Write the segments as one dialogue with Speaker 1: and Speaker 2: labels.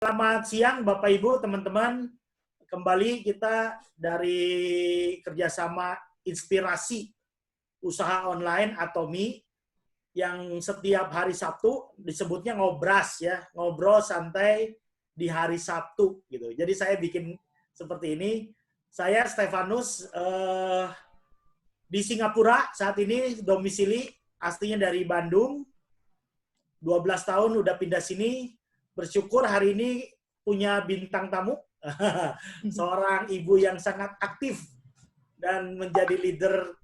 Speaker 1: Selamat siang Bapak Ibu, teman-teman. Kembali kita dari kerjasama inspirasi usaha online Atomi yang setiap hari Sabtu disebutnya ngobras ya, ngobrol santai di hari Sabtu gitu. Jadi saya bikin seperti ini. Saya Stefanus di Singapura saat ini domisili, aslinya dari Bandung. 12 tahun udah pindah sini. Bersyukur hari ini punya bintang tamu, seorang ibu yang sangat aktif dan menjadi leader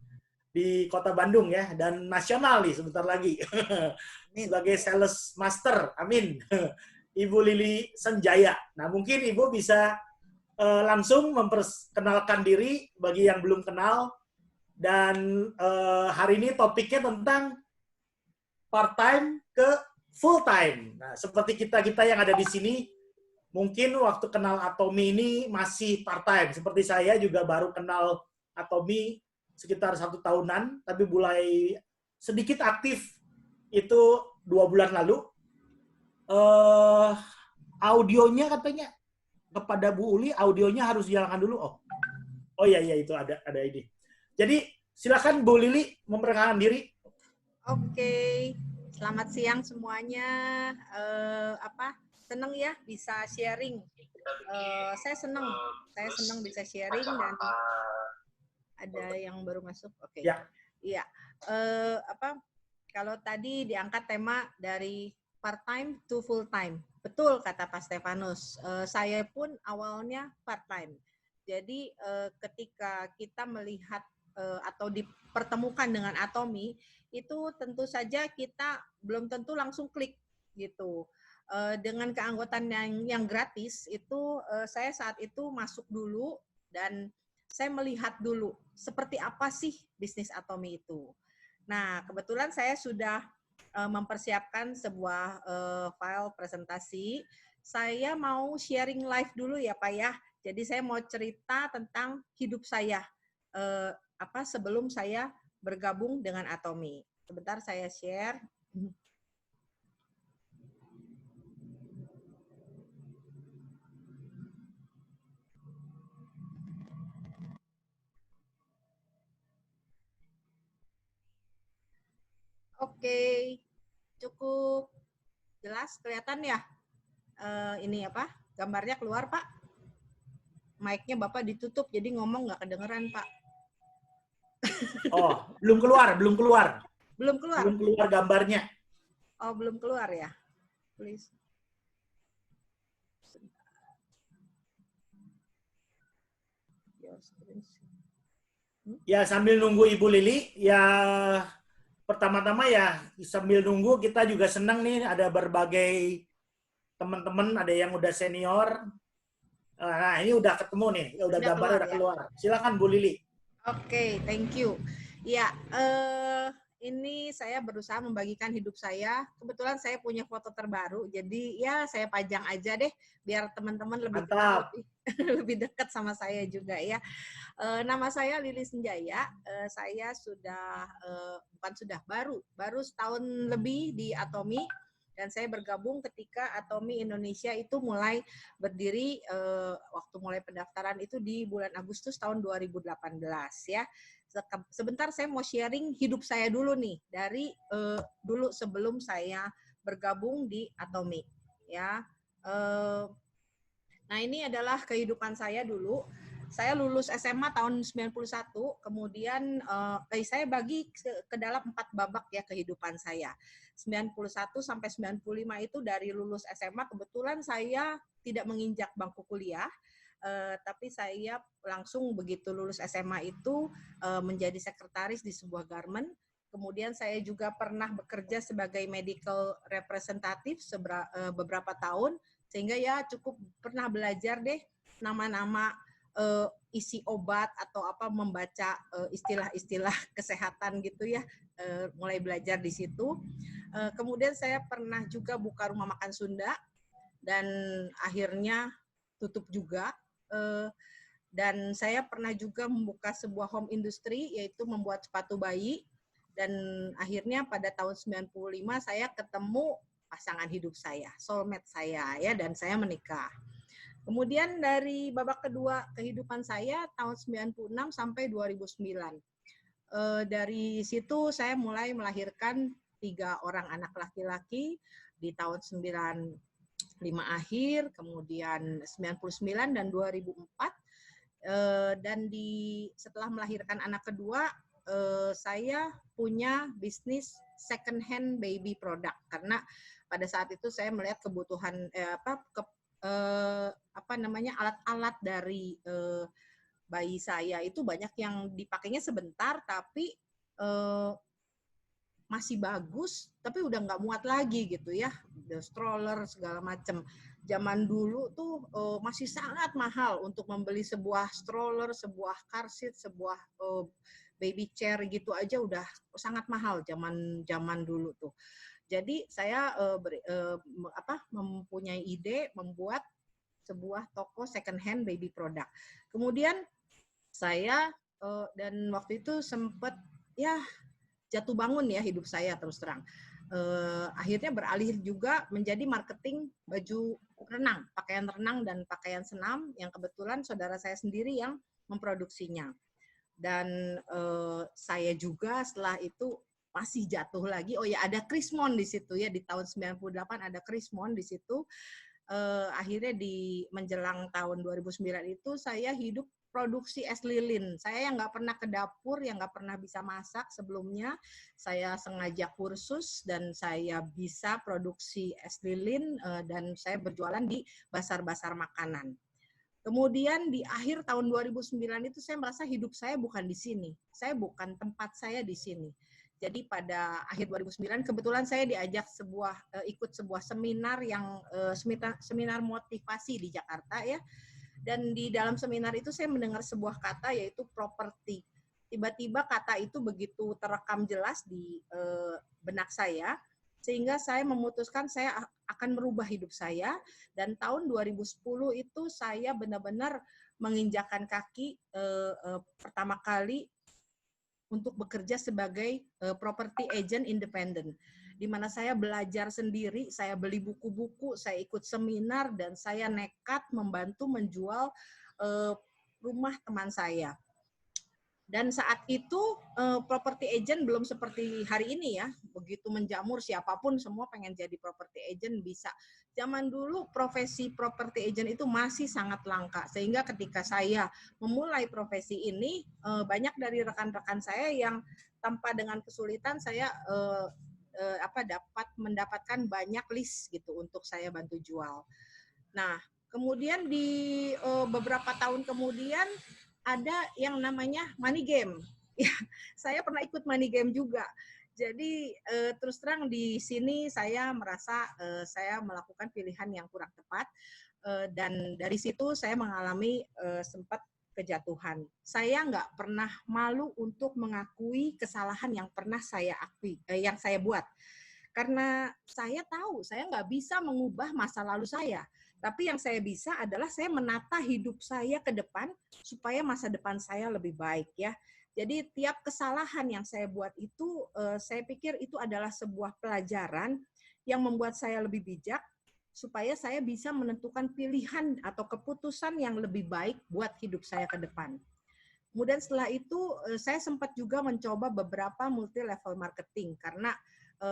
Speaker 1: di Kota Bandung ya, dan nasional nih sebentar lagi sebagai sales master. Amin. Ibu Lili Senjaya. Nah, mungkin Ibu bisa langsung memperkenalkan diri bagi yang belum kenal, dan hari ini topiknya tentang part-time ke full-time. Nah, seperti kita-kita yang ada di sini, mungkin waktu kenal Atomi ini masih part-time. Seperti saya juga baru kenal Atomi sekitar 1 tahunan, tapi mulai sedikit aktif itu 2 bulan lalu. Audionya katanya kepada Bu Uli, audionya harus dinyalakan dulu. Oh iya itu ada ini. Jadi silakan Bu Lili memperkenalkan diri.
Speaker 2: Oke, selamat siang semuanya. Seneng ya bisa sharing. Saya seneng bisa sharing dan ada yang baru masuk. Oke.
Speaker 1: Ya.
Speaker 2: Iya. Kalau tadi diangkat tema dari part time to full time. Betul kata Pak Stefanus. Saya pun awalnya part time. Jadi ketika kita melihat atau dipertemukan dengan Atomi, itu tentu saja kita belum tentu langsung klik gitu. Dengan keanggotaan yang gratis itu saya saat itu masuk dulu dan saya melihat dulu seperti apa sih bisnis Atomi itu. Nah, kebetulan saya sudah mempersiapkan sebuah file presentasi. Saya mau sharing live dulu ya Pak ya. Jadi saya mau cerita tentang hidup saya sebelum saya bergabung dengan Atomi. Sebentar saya share. Oke, cukup jelas kelihatan ya? Ini apa? Gambarnya keluar Pak? Mic-nya Bapak ditutup, jadi ngomong nggak kedengeran Pak.
Speaker 1: Oh, belum keluar.
Speaker 2: Belum keluar?
Speaker 1: Belum keluar gambarnya.
Speaker 2: Oh, belum keluar ya? Please.
Speaker 1: Ya, sambil nunggu Ibu Lili, ya pertama-tama ya sambil nunggu kita juga senang nih ada berbagai teman-teman, ada yang udah senior. Nah, ini udah ketemu nih, udah gambarnya udah keluar. Silakan Bu Lili.
Speaker 2: Oke, thank you. Ya, ini saya berusaha membagikan hidup saya. Kebetulan saya punya foto terbaru, jadi ya saya pajang aja deh, biar teman-teman lebih kenal, lebih dekat sama saya juga ya. Nama saya Lili Senjaya. Saya sudah baru setahun lebih di Atomi. Dan saya bergabung ketika Atomi Indonesia itu mulai berdiri waktu mulai pendaftaran itu di bulan Agustus tahun 2018 ya. Sebentar saya mau sharing hidup saya dulu nih dari dulu sebelum saya bergabung di Atomi ya. Nah, ini adalah kehidupan saya dulu. Saya lulus SMA tahun 91, kemudian saya bagi ke dalam 4 babak ya kehidupan saya. 91 sampai 95 itu dari lulus SMA, kebetulan saya tidak menginjak bangku kuliah, tapi saya langsung begitu lulus SMA itu menjadi sekretaris di sebuah garment. Kemudian saya juga pernah bekerja sebagai medical representative beberapa tahun, sehingga ya cukup pernah belajar deh nama-nama isi obat atau apa, membaca istilah-istilah kesehatan gitu ya, mulai belajar di situ. Kemudian saya pernah juga buka rumah makan Sunda dan akhirnya tutup juga. Dan saya pernah juga membuka sebuah home industry, yaitu membuat sepatu bayi. Dan akhirnya pada tahun 95 saya ketemu pasangan hidup saya, soulmate saya ya, dan saya menikah. Kemudian dari babak kedua kehidupan saya tahun 96 sampai 2009. Dari situ saya mulai melahirkan 3 orang anak laki-laki di tahun 95 akhir, kemudian 99 dan 2004. Dan setelah melahirkan anak kedua, saya punya bisnis second hand baby product, karena pada saat itu saya melihat kebutuhan alat-alat dari bayi saya itu banyak yang dipakainya sebentar tapi masih bagus, tapi udah nggak muat lagi gitu ya, the stroller segala macam. Zaman dulu tuh masih sangat mahal untuk membeli sebuah stroller, sebuah car seat, sebuah baby chair gitu aja udah sangat mahal zaman dulu tuh. Jadi saya mempunyai ide membuat sebuah toko second hand baby product. Kemudian saya dan waktu itu sempat ya jatuh bangun ya hidup saya, terus terang. Akhirnya beralih juga menjadi marketing baju renang, pakaian renang dan pakaian senam yang kebetulan saudara saya sendiri yang memproduksinya. Dan saya juga setelah itu masih jatuh lagi. Oh ya, ada Krismon di situ ya, di tahun 98 ada Krismon di situ. Akhirnya di menjelang tahun 2009 itu saya hidup produksi es lilin. Saya yang nggak pernah ke dapur, yang nggak pernah bisa masak sebelumnya, saya sengaja kursus dan saya bisa produksi es lilin dan saya berjualan di pasar-pasar makanan. Kemudian di akhir tahun 2009 itu saya merasa hidup saya bukan di sini. Saya bukan tempat saya di sini. Jadi pada akhir 2009 kebetulan saya diajak ikut sebuah seminar yang seminar motivasi di Jakarta ya. Dan di dalam seminar itu saya mendengar sebuah kata yaitu properti. Tiba-tiba kata itu begitu terekam jelas di benak saya sehingga saya memutuskan saya akan merubah hidup saya, dan tahun 2010 itu saya benar-benar menginjakkan kaki pertama kali untuk bekerja sebagai property agent independent, di mana saya belajar sendiri, saya beli buku-buku, saya ikut seminar, dan saya nekat membantu menjual rumah teman saya. Dan saat itu property agent belum seperti hari ini ya, begitu menjamur, siapapun semua pengen jadi property agent bisa. Zaman dulu profesi property agent itu masih sangat langka, sehingga ketika saya memulai profesi ini, banyak dari rekan-rekan saya yang tanpa dengan kesulitan saya dapat mendapatkan banyak list gitu untuk saya bantu jual. Nah, kemudian di beberapa tahun kemudian ada yang namanya money game. Ya, saya pernah ikut money game juga. Jadi terus terang di sini saya merasa saya melakukan pilihan yang kurang tepat, dan dari situ saya mengalami sempat kejatuhan. Saya nggak pernah malu untuk mengakui kesalahan yang pernah saya yang saya buat. Karena saya tahu saya nggak bisa mengubah masa lalu saya. Tapi yang saya bisa adalah saya menata hidup saya ke depan supaya masa depan saya lebih baik ya. Jadi tiap kesalahan yang saya buat itu, saya pikir itu adalah sebuah pelajaran yang membuat saya lebih bijak supaya saya bisa menentukan pilihan atau keputusan yang lebih baik buat hidup saya ke depan. Kemudian setelah itu saya sempat juga mencoba beberapa multi level marketing karena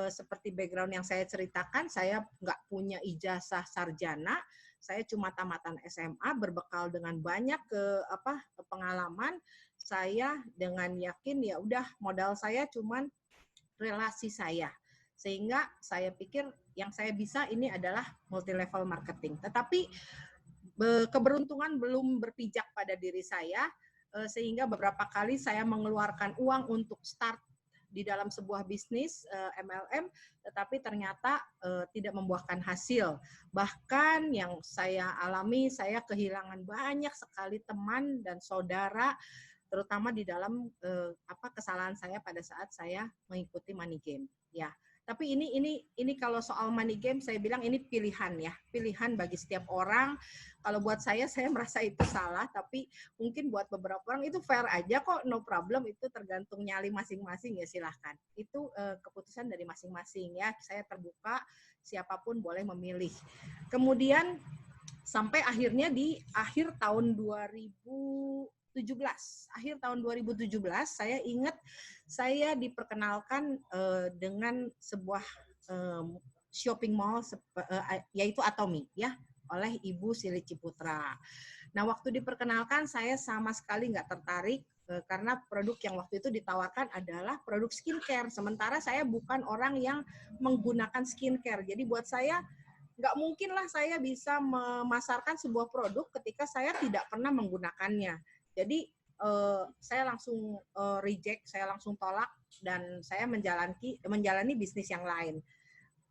Speaker 2: seperti background yang saya ceritakan, saya nggak punya ijazah sarjana, saya cuma tamatan SMA, berbekal dengan banyak pengalaman, saya dengan yakin ya udah modal saya cuman relasi saya, sehingga saya pikir yang saya bisa ini adalah multi level marketing. Tetapi keberuntungan belum berpijak pada diri saya, sehingga beberapa kali saya mengeluarkan uang untuk start di dalam sebuah bisnis MLM, tetapi ternyata tidak membuahkan hasil. Bahkan yang saya alami, saya kehilangan banyak sekali teman dan saudara, terutama di dalam kesalahan saya pada saat saya mengikuti money game. Ya, Tapi ini kalau soal money game saya bilang ini pilihan ya, pilihan bagi setiap orang. Kalau buat saya merasa itu salah, tapi mungkin buat beberapa orang itu fair aja kok, no problem, itu tergantung nyali masing-masing ya, silahkan. Itu keputusan dari masing-masing ya, saya terbuka, siapapun boleh memilih. Kemudian sampai akhirnya di akhir tahun 2017, saya ingat saya diperkenalkan dengan sebuah shopping mall yaitu Atomy ya, oleh Ibu Sili Ciputra. Nah, waktu diperkenalkan saya sama sekali nggak tertarik karena produk yang waktu itu ditawarkan adalah produk skincare. Sementara saya bukan orang yang menggunakan skincare. Jadi buat saya nggak mungkin lah saya bisa memasarkan sebuah produk ketika saya tidak pernah menggunakannya. Jadi saya langsung reject, saya langsung tolak, dan saya menjalani bisnis yang lain.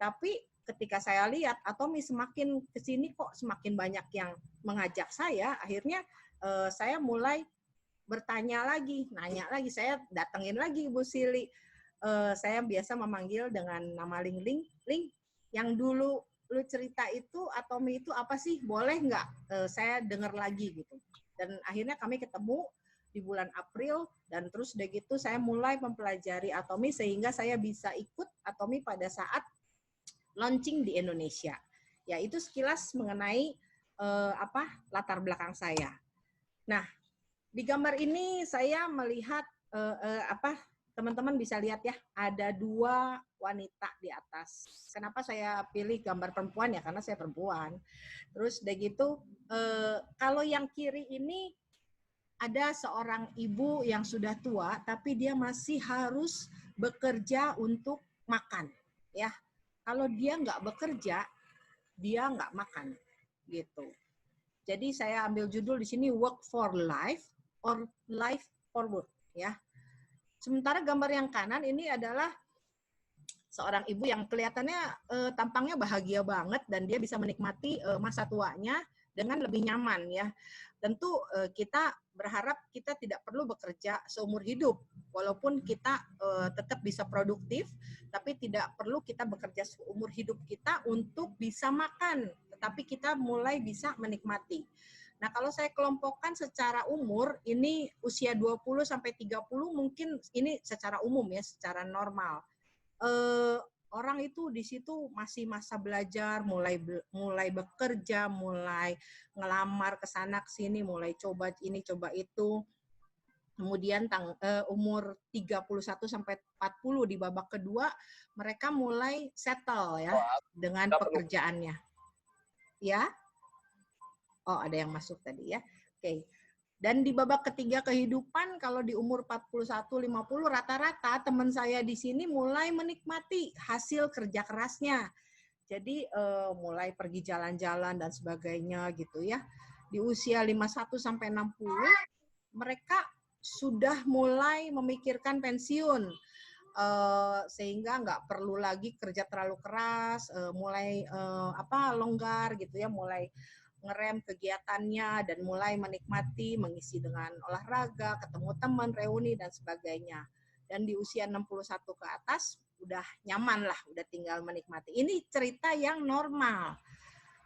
Speaker 2: Tapi ketika saya lihat Atomy semakin kesini kok semakin banyak yang mengajak saya, akhirnya saya mulai bertanya lagi, nanya lagi, saya datengin lagi Ibu Sili. Saya biasa memanggil dengan nama Ling, yang dulu lu cerita itu Atomy itu apa sih? Boleh nggak saya dengar lagi gitu. Dan akhirnya kami ketemu di bulan April, dan terus udah gitu saya mulai mempelajari Atomy sehingga saya bisa ikut Atomy pada saat launching di Indonesia. Ya, itu sekilas mengenai latar belakang saya. Nah, di gambar ini saya melihat teman-teman bisa lihat ya, ada 2 wanita di atas. Kenapa saya pilih gambar perempuan ya? Karena saya perempuan. Terus udah gitu, kalau yang kiri ini ada seorang ibu yang sudah tua, tapi dia masih harus bekerja untuk makan, ya. Kalau dia nggak bekerja, dia nggak makan, gitu. Jadi saya ambil judul di sini work for life or life for work, ya. Sementara gambar yang kanan ini adalah seorang ibu yang kelihatannya tampangnya bahagia banget dan dia bisa menikmati masa tuanya dengan lebih nyaman, ya. Tentu kita berharap kita tidak perlu bekerja seumur hidup, walaupun kita tetap bisa produktif, tapi tidak perlu kita bekerja seumur hidup kita untuk bisa makan, tetapi kita mulai bisa menikmati. Nah, kalau saya kelompokkan secara umur, ini usia 20 sampai 30 mungkin ini secara umum ya, secara normal. Orang itu di situ masih masa belajar, mulai bekerja, mulai ngelamar ke sana ke sini, mulai coba ini coba itu. Kemudian umur 31 sampai 40 di babak kedua mereka mulai settle ya dengan pekerjaannya. Ya. Oh, ada yang masuk tadi ya. Oke. Dan di babak ketiga kehidupan, kalau di umur 41-50, rata-rata teman saya di sini mulai menikmati hasil kerja kerasnya. Jadi mulai pergi jalan-jalan dan sebagainya gitu ya. Di usia 51-60, mereka sudah mulai memikirkan pensiun. Sehingga nggak perlu lagi kerja terlalu keras, mulai longgar gitu ya, mulai ngerem kegiatannya dan mulai menikmati, mengisi dengan olahraga, ketemu teman, reuni, dan sebagainya. Dan di usia 61 ke atas, udah nyaman lah, udah tinggal menikmati. Ini cerita yang normal.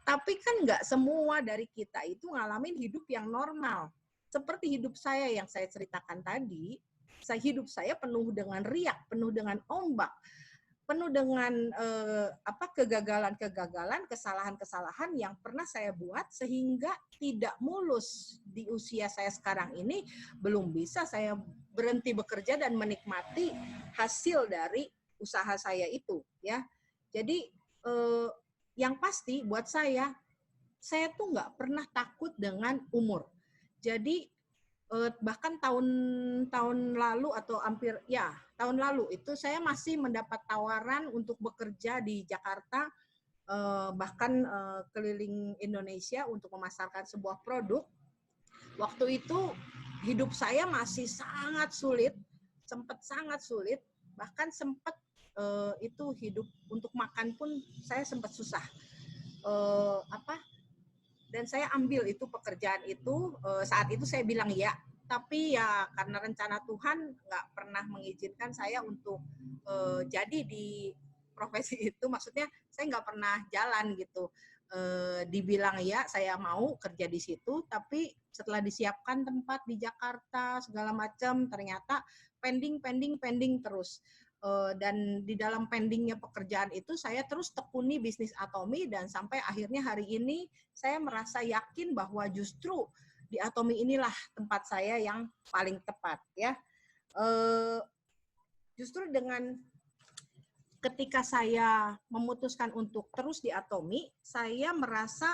Speaker 2: Tapi kan nggak semua dari kita itu ngalamin hidup yang normal. Seperti hidup saya yang saya ceritakan tadi, hidup saya penuh dengan riak, penuh dengan ombak, penuh dengan kegagalan-kegagalan, kesalahan-kesalahan yang pernah saya buat sehingga tidak mulus di usia saya sekarang ini, belum bisa saya berhenti bekerja dan menikmati hasil dari usaha saya itu, ya. Jadi yang pasti buat saya tuh nggak pernah takut dengan umur. Jadi bahkan tahun lalu atau hampir ya tahun lalu itu saya masih mendapat tawaran untuk bekerja di Jakarta, bahkan keliling Indonesia untuk memasarkan sebuah produk. Waktu itu hidup saya masih sangat sulit, sempat sangat sulit, bahkan sempat itu hidup untuk makan pun saya sempat susah. Dan saya ambil itu pekerjaan itu, saat itu saya bilang ya, tapi ya karena rencana Tuhan nggak pernah mengizinkan saya untuk jadi di profesi itu, maksudnya saya nggak pernah jalan gitu. Dibilang ya saya mau kerja di situ, tapi setelah disiapkan tempat di Jakarta segala macam, ternyata pending terus. Dan di dalam pendingnya pekerjaan itu saya terus tekuni bisnis Atomi, dan sampai akhirnya hari ini saya merasa yakin bahwa justru di Atomi inilah tempat saya yang paling tepat ya. Justru dengan ketika saya memutuskan untuk terus di Atomi, saya merasa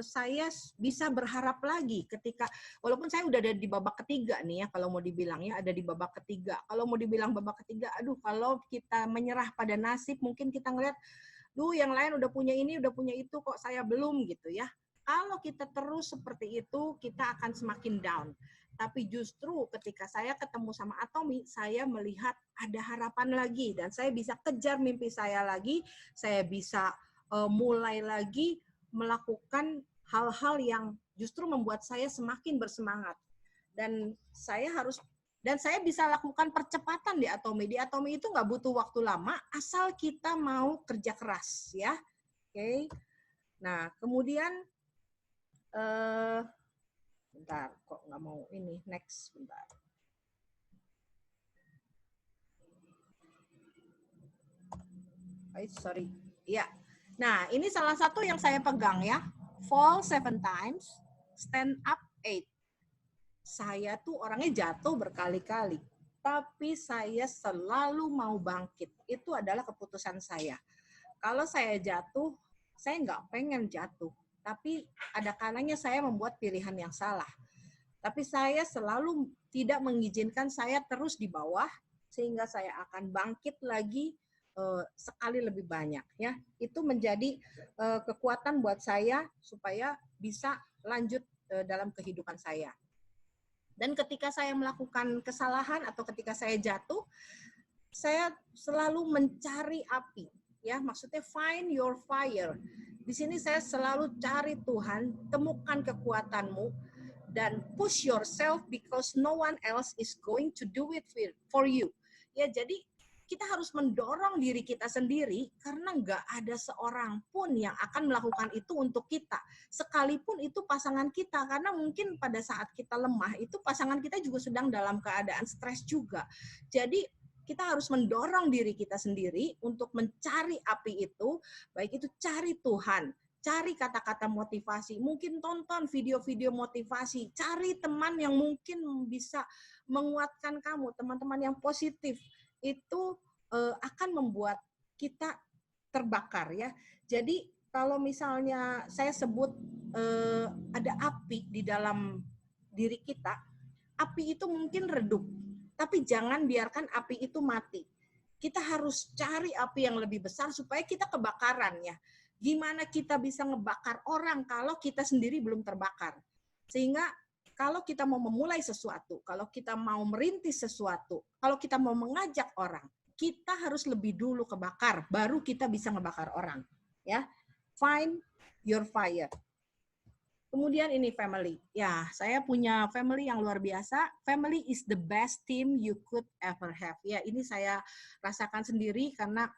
Speaker 2: saya bisa berharap lagi ketika, walaupun saya udah ada di babak ketiga nih ya, kalau mau dibilang ya ada di babak ketiga. Kalau mau dibilang babak ketiga, aduh kalau kita menyerah pada nasib, mungkin kita ngeliat, duh yang lain udah punya ini, udah punya itu, kok saya belum gitu ya. Kalau kita terus seperti itu, kita akan semakin down. Tapi justru ketika saya ketemu sama Atomi, saya melihat ada harapan lagi, dan saya bisa kejar mimpi saya lagi, saya bisa mulai lagi melakukan hal-hal yang justru membuat saya semakin bersemangat. Dan saya bisa lakukan percepatan di Atomi. Di Atomi itu nggak butuh waktu lama, asal kita mau kerja keras ya. Oke. Nah, kemudian bentar, kok nggak mau ini, next, bentar. Sorry. Ya. Nah, ini salah satu yang saya pegang ya. Fall 7 times, stand up 8. Saya tuh orangnya jatuh berkali-kali, tapi saya selalu mau bangkit. Itu adalah keputusan saya. Kalau saya jatuh, saya nggak pengen jatuh. Tapi ada kalanya saya membuat pilihan yang salah. Tapi saya selalu tidak mengizinkan saya terus di bawah, sehingga saya akan bangkit lagi sekali lebih banyak. Ya, itu menjadi kekuatan buat saya supaya bisa lanjut dalam kehidupan saya. Dan ketika saya melakukan kesalahan atau ketika saya jatuh, saya selalu mencari api. Ya, maksudnya find your fire. Di sini saya selalu cari Tuhan, temukan kekuatanmu, dan push yourself because no one else is going to do it for you. Ya, jadi kita harus mendorong diri kita sendiri karena nggak ada seorang pun yang akan melakukan itu untuk kita. Sekalipun itu pasangan kita, karena mungkin pada saat kita lemah itu pasangan kita juga sedang dalam keadaan stres juga. Jadi kita harus mendorong diri kita sendiri untuk mencari api itu, baik itu cari Tuhan, cari kata-kata motivasi, mungkin tonton video-video motivasi, cari teman yang mungkin bisa menguatkan kamu, teman-teman yang positif, itu akan membuat kita terbakar ya. Jadi kalau misalnya saya sebut ada api di dalam diri kita, api itu mungkin redup, tapi jangan biarkan api itu mati. Kita harus cari api yang lebih besar supaya kita kebakaran ya. Gimana kita bisa ngebakar orang kalau kita sendiri belum terbakar? Sehingga kalau kita mau memulai sesuatu, kalau kita mau merintis sesuatu, kalau kita mau mengajak orang, kita harus lebih dulu kebakar, baru kita bisa ngebakar orang. Ya, find your fire. Kemudian ini family. Ya, saya punya family yang luar biasa. Family is the best team you could ever have. Ya, ini saya rasakan sendiri karena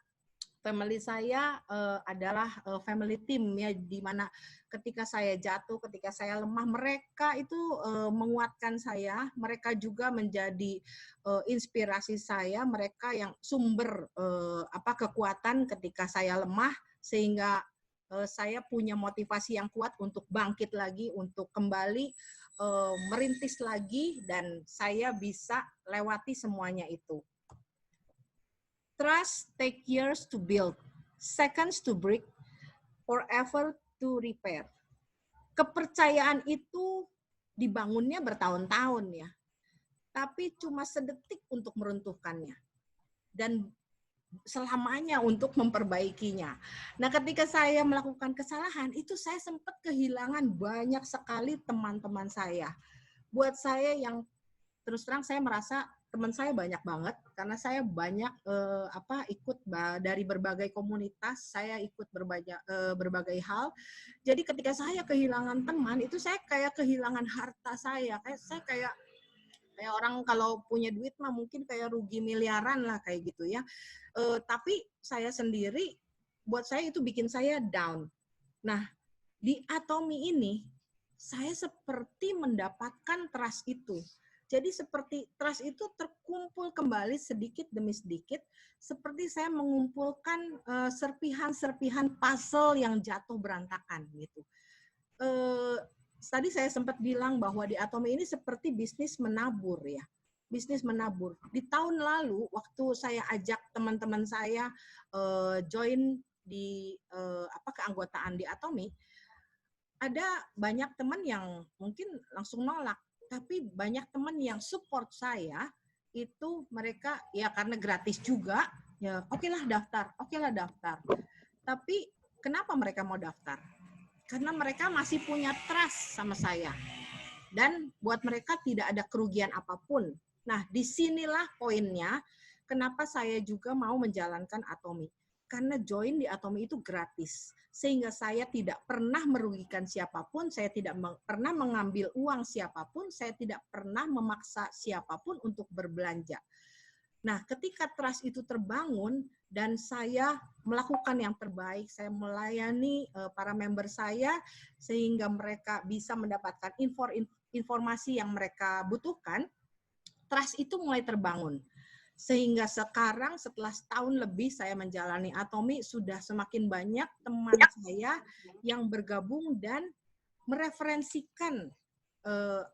Speaker 2: family saya adalah family team ya, di mana ketika saya jatuh, ketika saya lemah, mereka itu menguatkan saya. Mereka juga menjadi inspirasi saya. Mereka yang sumber kekuatan ketika saya lemah, sehingga saya punya motivasi yang kuat untuk bangkit lagi, untuk kembali merintis lagi, dan saya bisa lewati semuanya itu. Trust take years to build, seconds to break, forever to repair. Kepercayaan itu dibangunnya bertahun-tahun ya, tapi cuma sedetik untuk meruntuhkannya, dan selamanya untuk memperbaikinya. Nah, ketika saya melakukan kesalahan, itu saya sempat kehilangan banyak sekali teman-teman saya. Buat saya yang terus terang saya merasa teman saya banyak banget, karena saya banyak ikut dari berbagai komunitas, saya ikut berbagai hal. Jadi ketika saya kehilangan teman, itu saya kayak kehilangan harta saya. Saya kayak Kayak orang kalau punya duit mah mungkin kayak rugi miliaran lah kayak gitu ya. Tapi saya sendiri, buat saya itu bikin saya down. Nah, di Atomy ini, saya seperti mendapatkan trust itu. Jadi seperti trust itu terkumpul kembali sedikit demi sedikit, seperti saya mengumpulkan serpihan-serpihan puzzle yang jatuh berantakan gitu. Tadi saya sempat bilang bahwa di Atomy ini seperti bisnis menabur ya. Bisnis menabur. Di tahun lalu waktu saya ajak teman-teman saya join di keanggotaan di Atomy, ada banyak teman yang mungkin langsung nolak, tapi banyak teman yang support saya itu mereka ya karena gratis juga, ya okelah daftar. Tapi kenapa mereka mau daftar? Karena mereka masih punya trust sama saya. Dan buat mereka tidak ada kerugian apapun. Nah, disinilah poinnya kenapa saya juga mau menjalankan Atomy. Karena join di Atomy itu gratis. Sehingga saya tidak pernah merugikan siapapun, saya tidak pernah mengambil uang siapapun, saya tidak pernah memaksa siapapun untuk berbelanja. Nah, ketika trust itu terbangun dan saya melakukan yang terbaik, saya melayani para member saya sehingga mereka bisa mendapatkan informasi yang mereka butuhkan, trust itu mulai terbangun. Sehingga sekarang setelah setahun lebih saya menjalani Atomy, sudah semakin banyak teman saya yang bergabung dan mereferensikan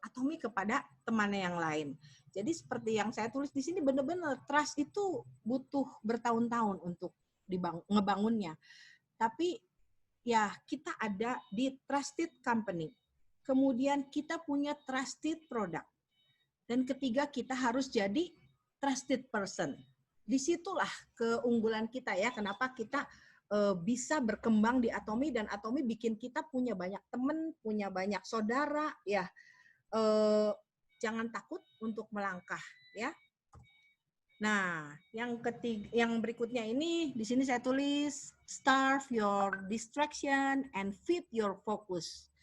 Speaker 2: Atomy kepada temannya yang lain. Jadi seperti yang saya tulis di sini, benar-benar trust itu butuh bertahun-tahun untuk ngebangunnya. Tapi ya kita ada di trusted company. Kemudian kita punya trusted product. Dan ketiga kita harus jadi trusted person. Disitulah keunggulan kita ya, kenapa kita bisa berkembang di Atomy, dan Atomy bikin kita punya banyak teman, punya banyak saudara ya. Jangan takut untuk melangkah ya. Nah, yang berikutnya ini di sini saya tulis starve your distraction and feed your focus.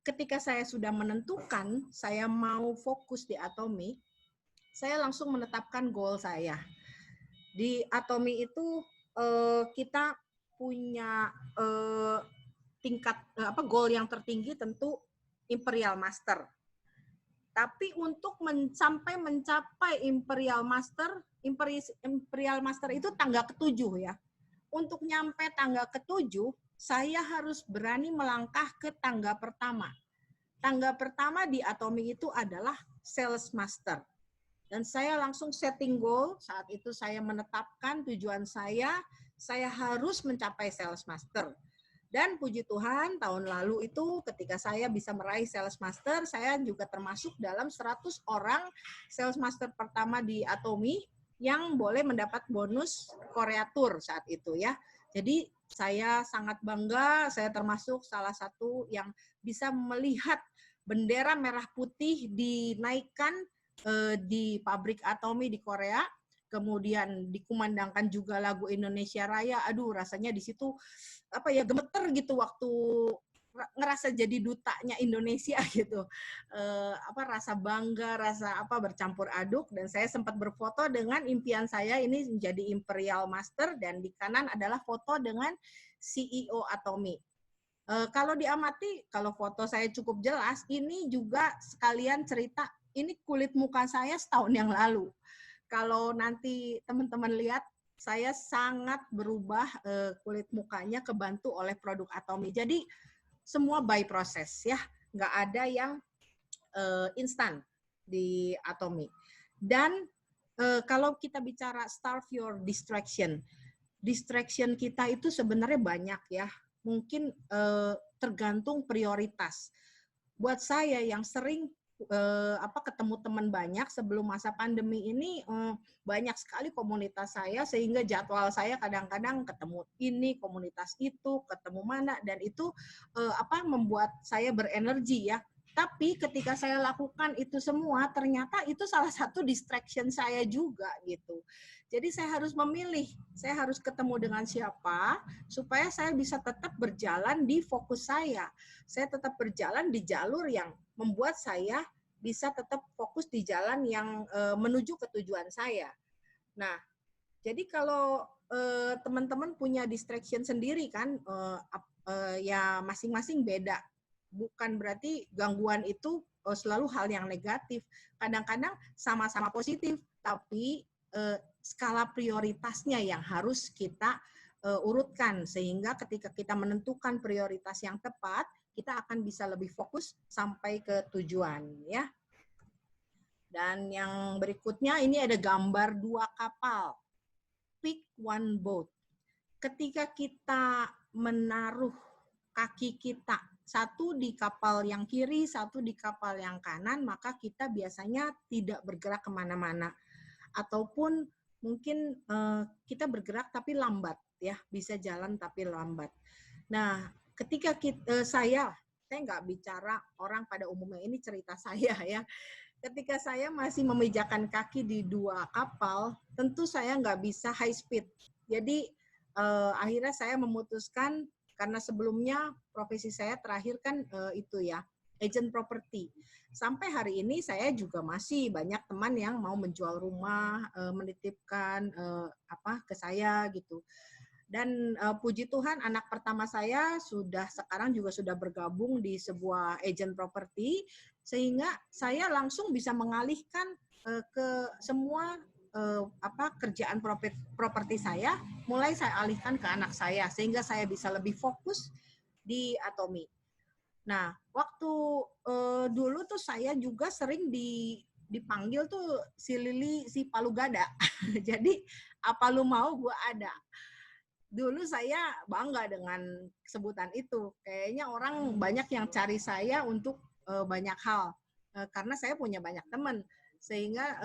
Speaker 2: Ketika saya sudah menentukan saya mau fokus di Atomy, saya langsung menetapkan goal saya. Di Atomy itu kita punya tingkat goal yang tertinggi tentu Imperial Master. Tapi untuk sampai mencapai Imperial Master itu tangga ke-7 ya. Untuk nyampe tangga ke-7, saya harus berani melangkah ke tangga pertama. Tangga pertama di Atomy itu adalah Sales Master. Dan saya langsung setting goal, saat itu saya menetapkan tujuan saya harus mencapai Sales Master. Dan puji Tuhan, tahun lalu itu ketika saya bisa meraih Sales Master, saya juga termasuk dalam 100 orang Sales Master pertama di Atomy yang boleh mendapat bonus Korea Tour saat itu ya. Jadi saya sangat bangga, saya termasuk salah satu yang bisa melihat bendera merah putih dinaikkan di pabrik Atomy di Korea. Kemudian dikumandangkan juga lagu Indonesia Raya. Aduh, rasanya di situ gemeter gitu waktu ngerasa jadi dutanya Indonesia gitu. Rasa bangga, rasa bercampur aduk, dan saya sempat berfoto dengan impian saya ini menjadi Imperial Master, dan di kanan adalah foto dengan CEO Atomy. Kalau diamati, kalau foto saya cukup jelas, ini juga sekalian cerita, ini kulit muka saya setahun yang lalu. Kalau nanti teman-teman lihat, saya sangat berubah kulit mukanya, kebantu oleh produk Atomy. Jadi semua by proses ya, nggak ada yang instan di Atomy. Dan kalau kita bicara starve your distraction kita itu sebenarnya banyak ya. Mungkin tergantung prioritas. Buat saya yang sering ketemu teman banyak sebelum masa pandemi ini, banyak sekali komunitas saya, sehingga jadwal saya kadang-kadang ketemu ini, komunitas itu, ketemu mana, dan itu membuat saya berenergi ya. Tapi ketika saya lakukan itu semua, ternyata itu salah satu distraction saya juga gitu. Jadi saya harus memilih, saya harus ketemu dengan siapa supaya saya bisa tetap berjalan di fokus saya. Saya tetap berjalan di jalur yang membuat saya bisa tetap fokus di jalan yang menuju ke tujuan saya. Nah, jadi kalau teman-teman punya distraction sendiri kan, ya masing-masing beda. Bukan berarti gangguan itu selalu hal yang negatif. Kadang-kadang sama-sama positif, tapi skala prioritasnya yang harus kita urutkan, sehingga ketika kita menentukan prioritas yang tepat, kita akan bisa lebih fokus sampai ke tujuan, ya. Dan yang berikutnya ini ada gambar 2 kapal. Pick one boat. Ketika kita menaruh kaki kita, satu di kapal yang kiri, satu di kapal yang kanan, maka kita biasanya tidak bergerak kemana-mana. Ataupun mungkin kita bergerak tapi lambat, ya, bisa jalan tapi lambat. Nah, ketika saya nggak bicara orang pada umumnya, ini cerita saya ya. Ketika saya masih memijakan kaki di 2 kapal, tentu saya nggak bisa high speed. Jadi akhirnya saya memutuskan, karena sebelumnya profesi saya terakhir kan itu ya, agent property. Sampai hari ini saya juga masih banyak teman yang mau menjual rumah, menitipkan ke saya gitu. Dan puji Tuhan anak pertama saya sekarang juga sudah bergabung di sebuah agent property, sehingga saya langsung bisa mengalihkan ke semua kerjaan properti saya, mulai saya alihkan ke anak saya, sehingga saya bisa lebih fokus di Atomi. Nah, waktu dulu tuh saya juga sering dipanggil tuh si Lili, si Palu Gada. Jadi apa lu mau, gue ada. Dulu saya bangga dengan sebutan itu. Kayaknya orang banyak yang cari saya untuk banyak hal. Karena saya punya banyak teman. Sehingga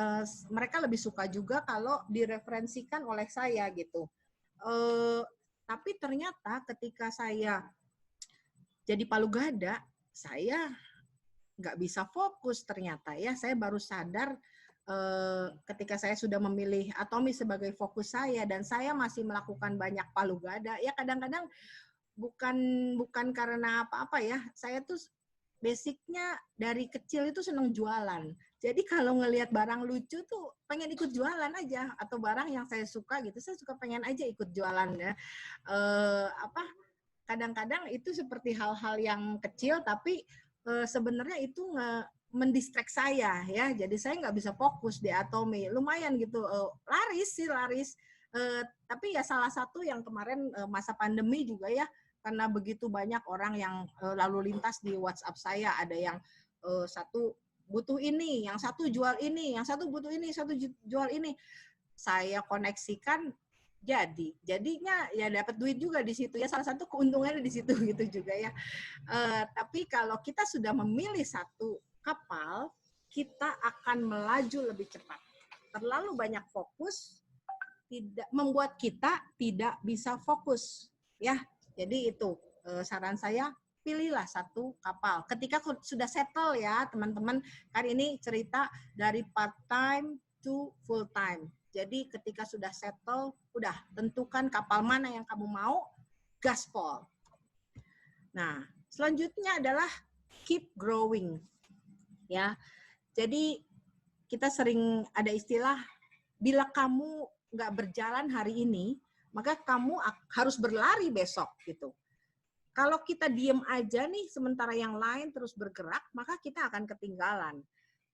Speaker 2: mereka lebih suka juga kalau direferensikan oleh saya gitu. Tapi ternyata ketika saya jadi Palu Gada, saya nggak bisa fokus ternyata ya. Saya baru sadar ketika saya sudah memilih Atomi sebagai fokus saya, dan saya masih melakukan banyak Palu Gada. Ya kadang-kadang bukan karena apa-apa ya. Saya tuh basicnya dari kecil itu senang jualan. Jadi kalau ngelihat barang lucu tuh pengen ikut jualan aja, atau barang yang saya suka gitu, saya suka pengen aja ikut jualan ya. Kadang-kadang itu seperti hal-hal yang kecil, tapi sebenarnya itu mendistract saya ya, jadi saya nggak bisa fokus di Atomi. Lumayan gitu, laris, tapi ya salah satu yang kemarin masa pandemi juga ya, karena begitu banyak orang yang lalu lintas di WhatsApp saya, ada yang satu butuh ini, yang satu jual ini, yang satu butuh ini, satu jual ini, saya koneksikan, jadinya ya dapat duit juga di situ ya, salah satu keuntungannya di situ gitu juga ya. Tapi kalau kita sudah memilih satu kapal, kita akan melaju lebih cepat. Terlalu banyak fokus membuat kita tidak bisa fokus ya. Jadi itu saran saya, pilihlah satu kapal. Ketika sudah settle ya teman-teman, kan ini cerita dari part time to full time. Jadi ketika sudah settle, udah tentukan kapal mana yang kamu mau, gaspol. Nah, selanjutnya adalah keep growing. Ya, jadi kita sering ada istilah, bila kamu nggak berjalan hari ini, maka kamu harus berlari besok gitu. Kalau kita diem aja nih, sementara yang lain terus bergerak, maka kita akan ketinggalan.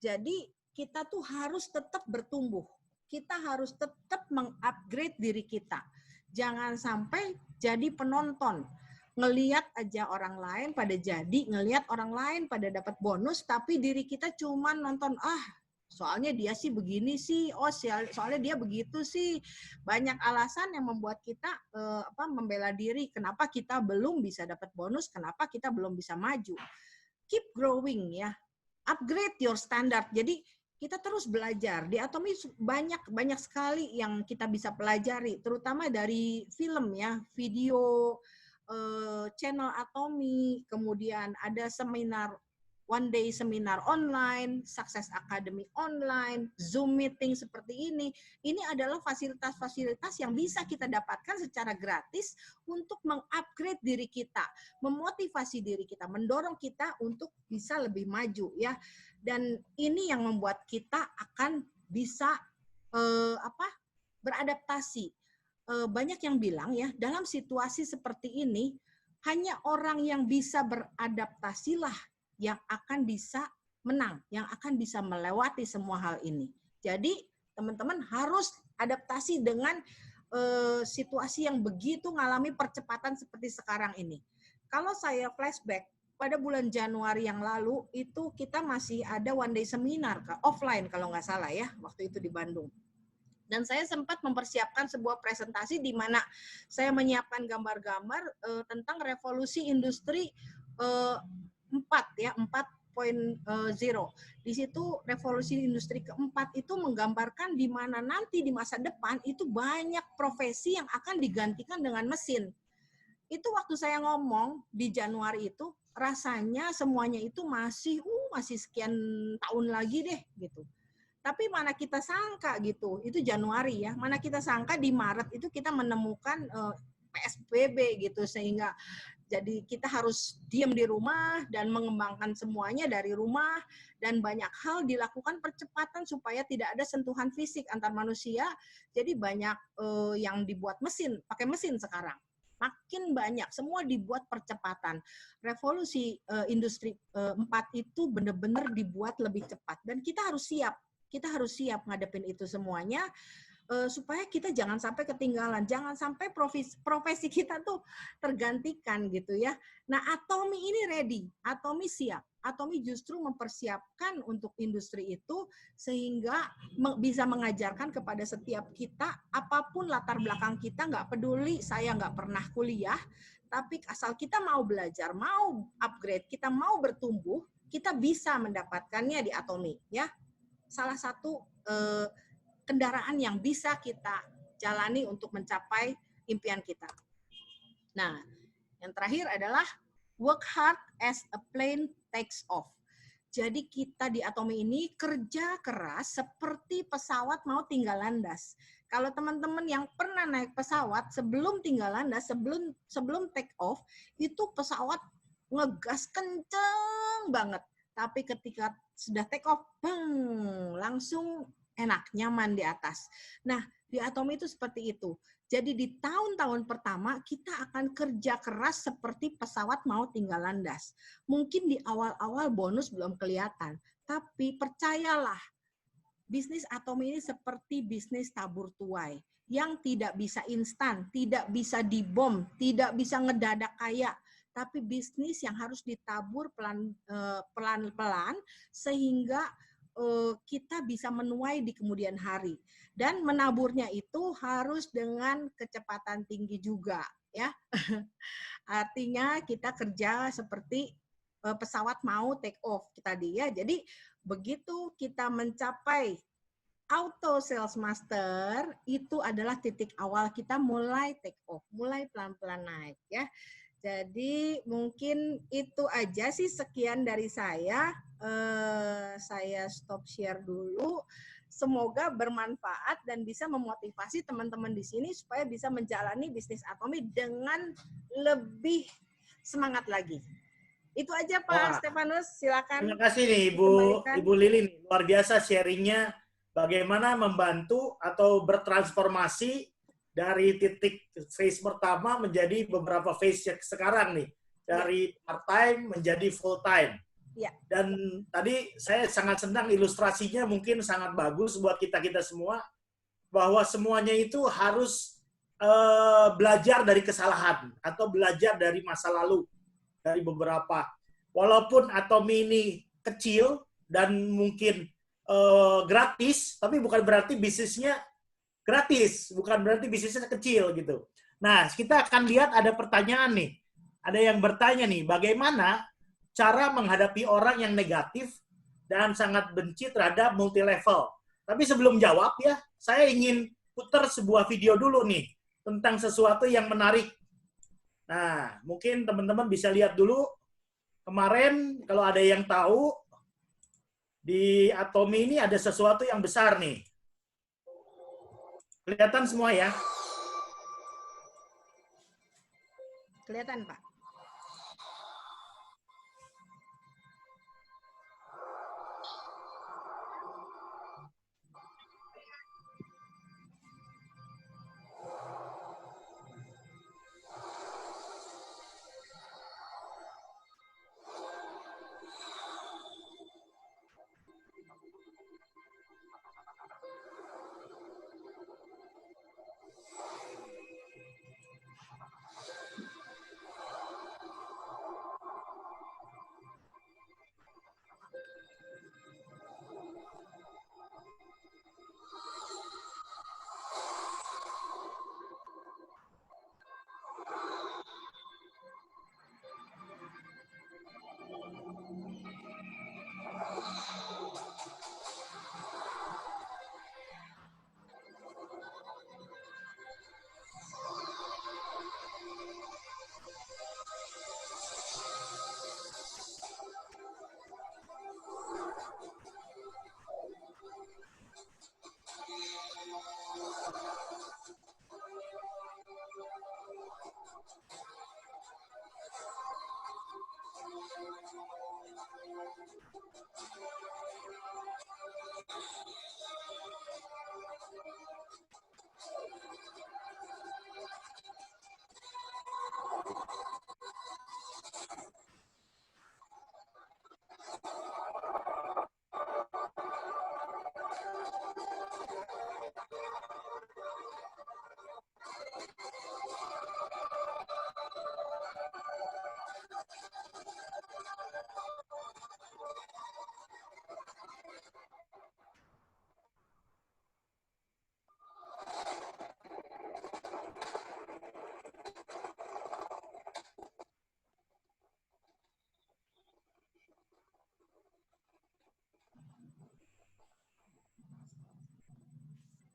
Speaker 2: Jadi kita tuh harus tetap bertumbuh. Kita harus tetap mengupgrade diri kita. Jangan sampai jadi penonton. Ngeliat aja orang lain pada jadi, ngeliat orang lain pada dapat bonus, tapi diri kita cuma nonton, soalnya dia sih begini sih, soalnya dia begitu sih. Banyak alasan yang membuat kita membela diri, kenapa kita belum bisa dapat bonus, kenapa kita belum bisa maju. Keep growing ya, upgrade your standard. Jadi kita terus belajar. Di Atomi banyak sekali yang kita bisa pelajari, terutama dari film ya, video, channel Atomi, kemudian ada seminar one day seminar online, Success Academy online, Zoom meeting seperti ini adalah fasilitas-fasilitas yang bisa kita dapatkan secara gratis untuk mengupgrade diri kita, memotivasi diri kita, mendorong kita untuk bisa lebih maju ya. Dan ini yang membuat kita akan bisa beradaptasi. Banyak yang bilang ya, dalam situasi seperti ini hanya orang yang bisa beradaptasilah yang akan bisa menang, yang akan bisa melewati semua hal ini. Jadi teman-teman harus adaptasi dengan situasi yang begitu mengalami percepatan seperti sekarang ini. Kalau saya flashback, pada bulan Januari yang lalu itu kita masih ada one day seminar offline kalau nggak salah ya, waktu itu di Bandung. Dan saya sempat mempersiapkan sebuah presentasi di mana saya menyiapkan gambar-gambar tentang revolusi industri 4 ya, 4.0. Di situ revolusi industri keempat itu menggambarkan di mana nanti di masa depan itu banyak profesi yang akan digantikan dengan mesin. Itu waktu saya ngomong di Januari itu, rasanya semuanya itu masih sekian tahun lagi deh gitu. Tapi mana kita sangka gitu, itu Januari ya, mana kita sangka di Maret itu kita menemukan PSBB gitu, sehingga jadi kita harus diam di rumah dan mengembangkan semuanya dari rumah, dan banyak hal dilakukan percepatan supaya tidak ada sentuhan fisik antar manusia. Jadi banyak yang dibuat mesin, pakai mesin sekarang. Makin banyak, semua dibuat percepatan. Revolusi industri 4 itu benar-benar dibuat lebih cepat. Dan kita harus siap ngadepin itu semuanya, supaya kita jangan sampai ketinggalan, jangan sampai profesi kita tuh tergantikan gitu ya. Nah, Atomi ini ready, Atomi siap. Atomi justru mempersiapkan untuk industri itu sehingga bisa mengajarkan kepada setiap kita, apapun latar belakang kita, nggak peduli saya nggak pernah kuliah, tapi asal kita mau belajar, mau upgrade, kita mau bertumbuh, kita bisa mendapatkannya di Atomi ya. Salah satu kendaraan yang bisa kita jalani untuk mencapai impian kita. Nah, yang terakhir adalah work hard as a plane takes off. Jadi kita di Atomi ini kerja keras seperti pesawat mau tinggal landas. Kalau teman-teman yang pernah naik pesawat sebelum tinggal landas, sebelum take off, itu pesawat ngegas kenceng banget. Tapi ketika sudah take off, langsung enak, nyaman di atas. Nah, di Atomi itu seperti itu. Jadi di tahun-tahun pertama kita akan kerja keras seperti pesawat mau tinggal landas. Mungkin di awal-awal bonus belum kelihatan, tapi percayalah, bisnis Atomi ini seperti bisnis tabur tuai yang tidak bisa instan, tidak bisa dibom, tidak bisa ngedadak kaya, tapi bisnis yang harus ditabur pelan-pelan sehingga kita bisa menuai di kemudian hari. Dan menaburnya itu harus dengan kecepatan tinggi juga ya. Artinya kita kerja seperti pesawat mau take off tadi ya. Jadi begitu kita mencapai auto sales master, itu adalah titik awal kita mulai take off, mulai pelan-pelan naik ya. Jadi mungkin itu aja sih, sekian dari saya. Saya stop share dulu. Semoga bermanfaat dan bisa memotivasi teman-teman di sini supaya bisa menjalani bisnis Atomi dengan lebih semangat lagi. Itu aja Pak Stefanus, silakan.
Speaker 1: Terima kasih nih Ibu Lili, luar biasa sharingnya bagaimana membantu atau bertransformasi dari titik phase pertama menjadi beberapa phase sekarang nih, dari part-time menjadi full-time. Ya. Dan tadi saya sangat senang ilustrasinya, mungkin sangat bagus buat kita-kita semua, bahwa semuanya itu harus belajar dari kesalahan atau belajar dari masa lalu, dari beberapa. Walaupun Atomi ini kecil dan mungkin gratis, tapi bukan berarti bisnisnya gratis, bukan berarti bisnisnya kecil gitu. Nah, kita akan lihat ada pertanyaan nih. Ada yang bertanya nih, bagaimana cara menghadapi orang yang negatif dan sangat benci terhadap multi level. Tapi sebelum jawab ya, saya ingin putar sebuah video dulu nih tentang sesuatu yang menarik. Nah, mungkin teman-teman bisa lihat dulu kemarin kalau ada yang tahu, di Atomi ini ada sesuatu yang besar nih. Kelihatan semua ya?
Speaker 2: Kelihatan, Pak.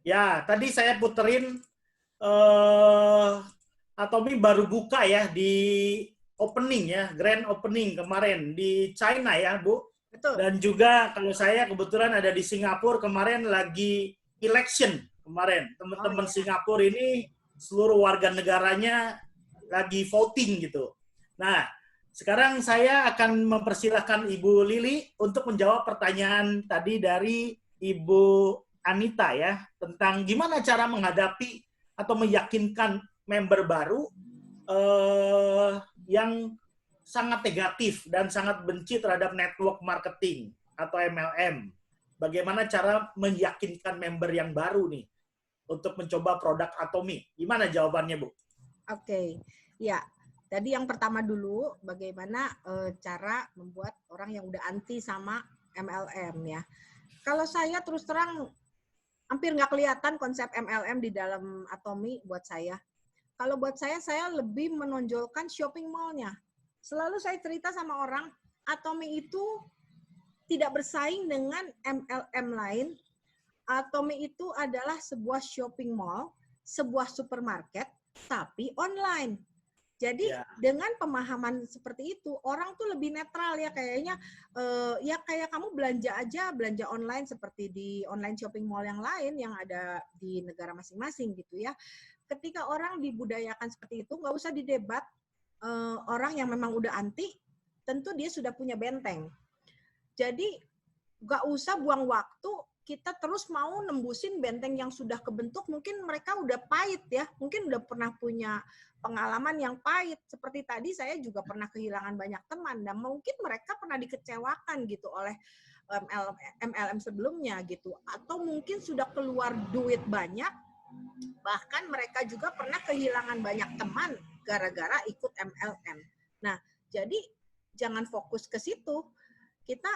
Speaker 1: Ya, tadi saya puterin Atomi baru buka ya di opening ya, grand opening kemarin di China ya, Bu.
Speaker 2: Betul.
Speaker 1: Dan juga kalau saya kebetulan ada di Singapura kemarin lagi election kemarin. Teman-teman Singapura ini seluruh warga negaranya lagi voting gitu. Nah, sekarang saya akan mempersilahkan Ibu Lili untuk menjawab pertanyaan tadi dari Ibu Anita ya, tentang gimana cara menghadapi atau meyakinkan member baru yang sangat negatif dan sangat benci terhadap network marketing atau MLM. Bagaimana cara meyakinkan member yang baru nih untuk mencoba produk Atomi? Gimana jawabannya, Bu?
Speaker 2: Oke, ya. Tadi yang pertama dulu, bagaimana cara membuat orang yang udah anti sama MLM ya. Kalau saya terus terang hampir nggak kelihatan konsep MLM di dalam Atomi buat saya. Kalau buat saya lebih menonjolkan shopping mall-nya. Selalu saya cerita sama orang, Atomi itu tidak bersaing dengan MLM lain. Atomi itu adalah sebuah shopping mall, sebuah supermarket, tapi online. Jadi dengan pemahaman seperti itu, orang tuh lebih netral ya kayaknya, ya kayak kamu belanja aja, belanja online seperti di online shopping mall yang lain yang ada di negara masing-masing gitu ya. Ketika orang dibudayakan seperti itu, nggak usah didebat. Orang yang memang udah anti, tentu dia sudah punya benteng. Jadi nggak usah buang waktu, kita terus mau nembusin benteng yang sudah kebentuk, mungkin mereka udah pahit ya, mungkin udah pernah punya pengalaman yang pahit. Seperti tadi saya juga pernah kehilangan banyak teman, dan mungkin mereka pernah dikecewakan gitu oleh MLM sebelumnya gitu. Atau mungkin sudah keluar duit banyak, bahkan mereka juga pernah kehilangan banyak teman gara-gara ikut MLM. Nah, jadi jangan fokus ke situ. Kita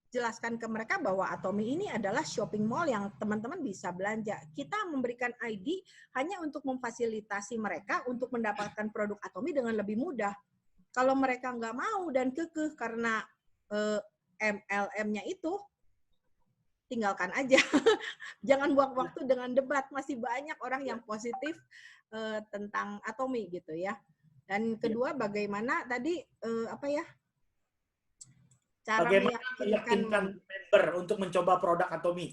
Speaker 2: jelaskan ke mereka bahwa Atomi ini adalah shopping mall yang teman-teman bisa belanja. Kita memberikan ID hanya untuk memfasilitasi mereka untuk mendapatkan produk Atomi dengan lebih mudah. Kalau mereka nggak mau dan kekeh karena MLM-nya itu, tinggalkan aja. Jangan buang waktu dengan debat. Masih banyak orang yang positif tentang Atomi gitu ya. Dan kedua, bagaimana tadi apa ya? Cara
Speaker 1: Bagaimana
Speaker 2: meyakinkan
Speaker 1: member untuk mencoba produk Atomy?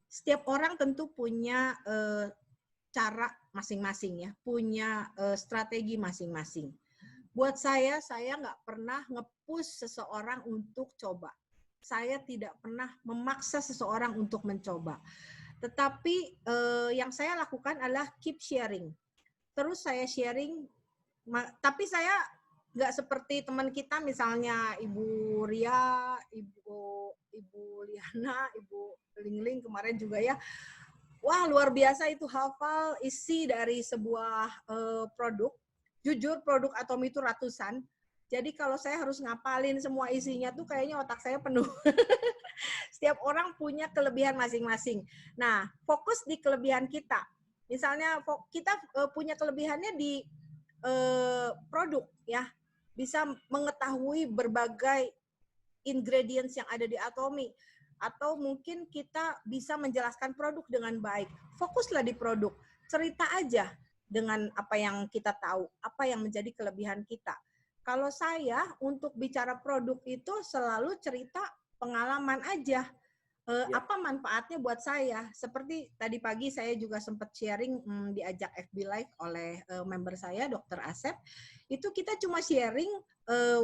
Speaker 2: Setiap orang tentu punya cara masing-masing ya, punya strategi masing-masing. Buat saya nggak pernah nge-push seseorang untuk coba. Saya tidak pernah memaksa seseorang untuk mencoba. Tetapi yang saya lakukan adalah keep sharing. Terus saya sharing, tapi saya nggak seperti teman kita misalnya Ibu Ria, Ibu Liana, Ibu Lingling kemarin juga ya. Wah, luar biasa itu hafal isi dari sebuah produk. Jujur produk Atomy itu ratusan. Jadi kalau saya harus ngapalin semua isinya tuh kayaknya otak saya penuh. Setiap orang punya kelebihan masing-masing. Nah, fokus di kelebihan kita. Misalnya kita punya kelebihannya di produk ya. Bisa mengetahui berbagai ingredients yang ada di Atomy. Atau mungkin kita bisa menjelaskan produk dengan baik. Fokuslah di produk. Cerita aja dengan apa yang kita tahu, apa yang menjadi kelebihan kita. Kalau saya untuk bicara produk itu selalu cerita pengalaman aja. Apa manfaatnya buat saya? Seperti tadi pagi saya juga sempat sharing diajak FB Live oleh member saya, Dr. Asep. Itu kita cuma sharing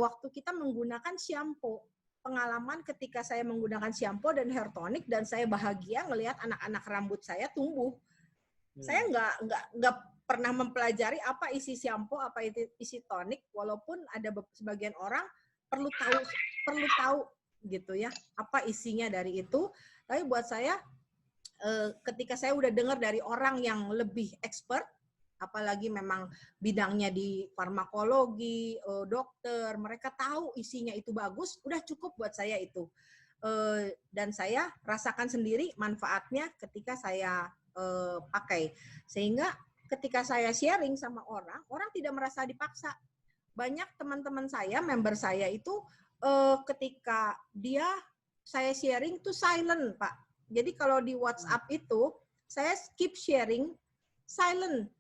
Speaker 2: waktu kita menggunakan shampoo. Pengalaman ketika saya menggunakan shampoo dan hair tonic dan saya bahagia ngelihat anak-anak rambut saya tumbuh. Saya nggak pernah mempelajari apa isi shampoo, apa isi tonic, walaupun ada sebagian orang perlu tahu gitu ya apa isinya dari itu. Tapi buat saya ketika saya udah dengar dari orang yang lebih expert, apalagi memang bidangnya di farmakologi, dokter, mereka tahu isinya itu bagus, udah cukup buat saya itu. Dan saya rasakan sendiri manfaatnya ketika saya pakai. Sehingga ketika saya sharing sama orang, orang tidak merasa dipaksa. Banyak teman-teman saya, member saya itu ketika saya sharing tuh silent, Pak. Jadi kalau di WhatsApp itu, saya skip sharing, silent.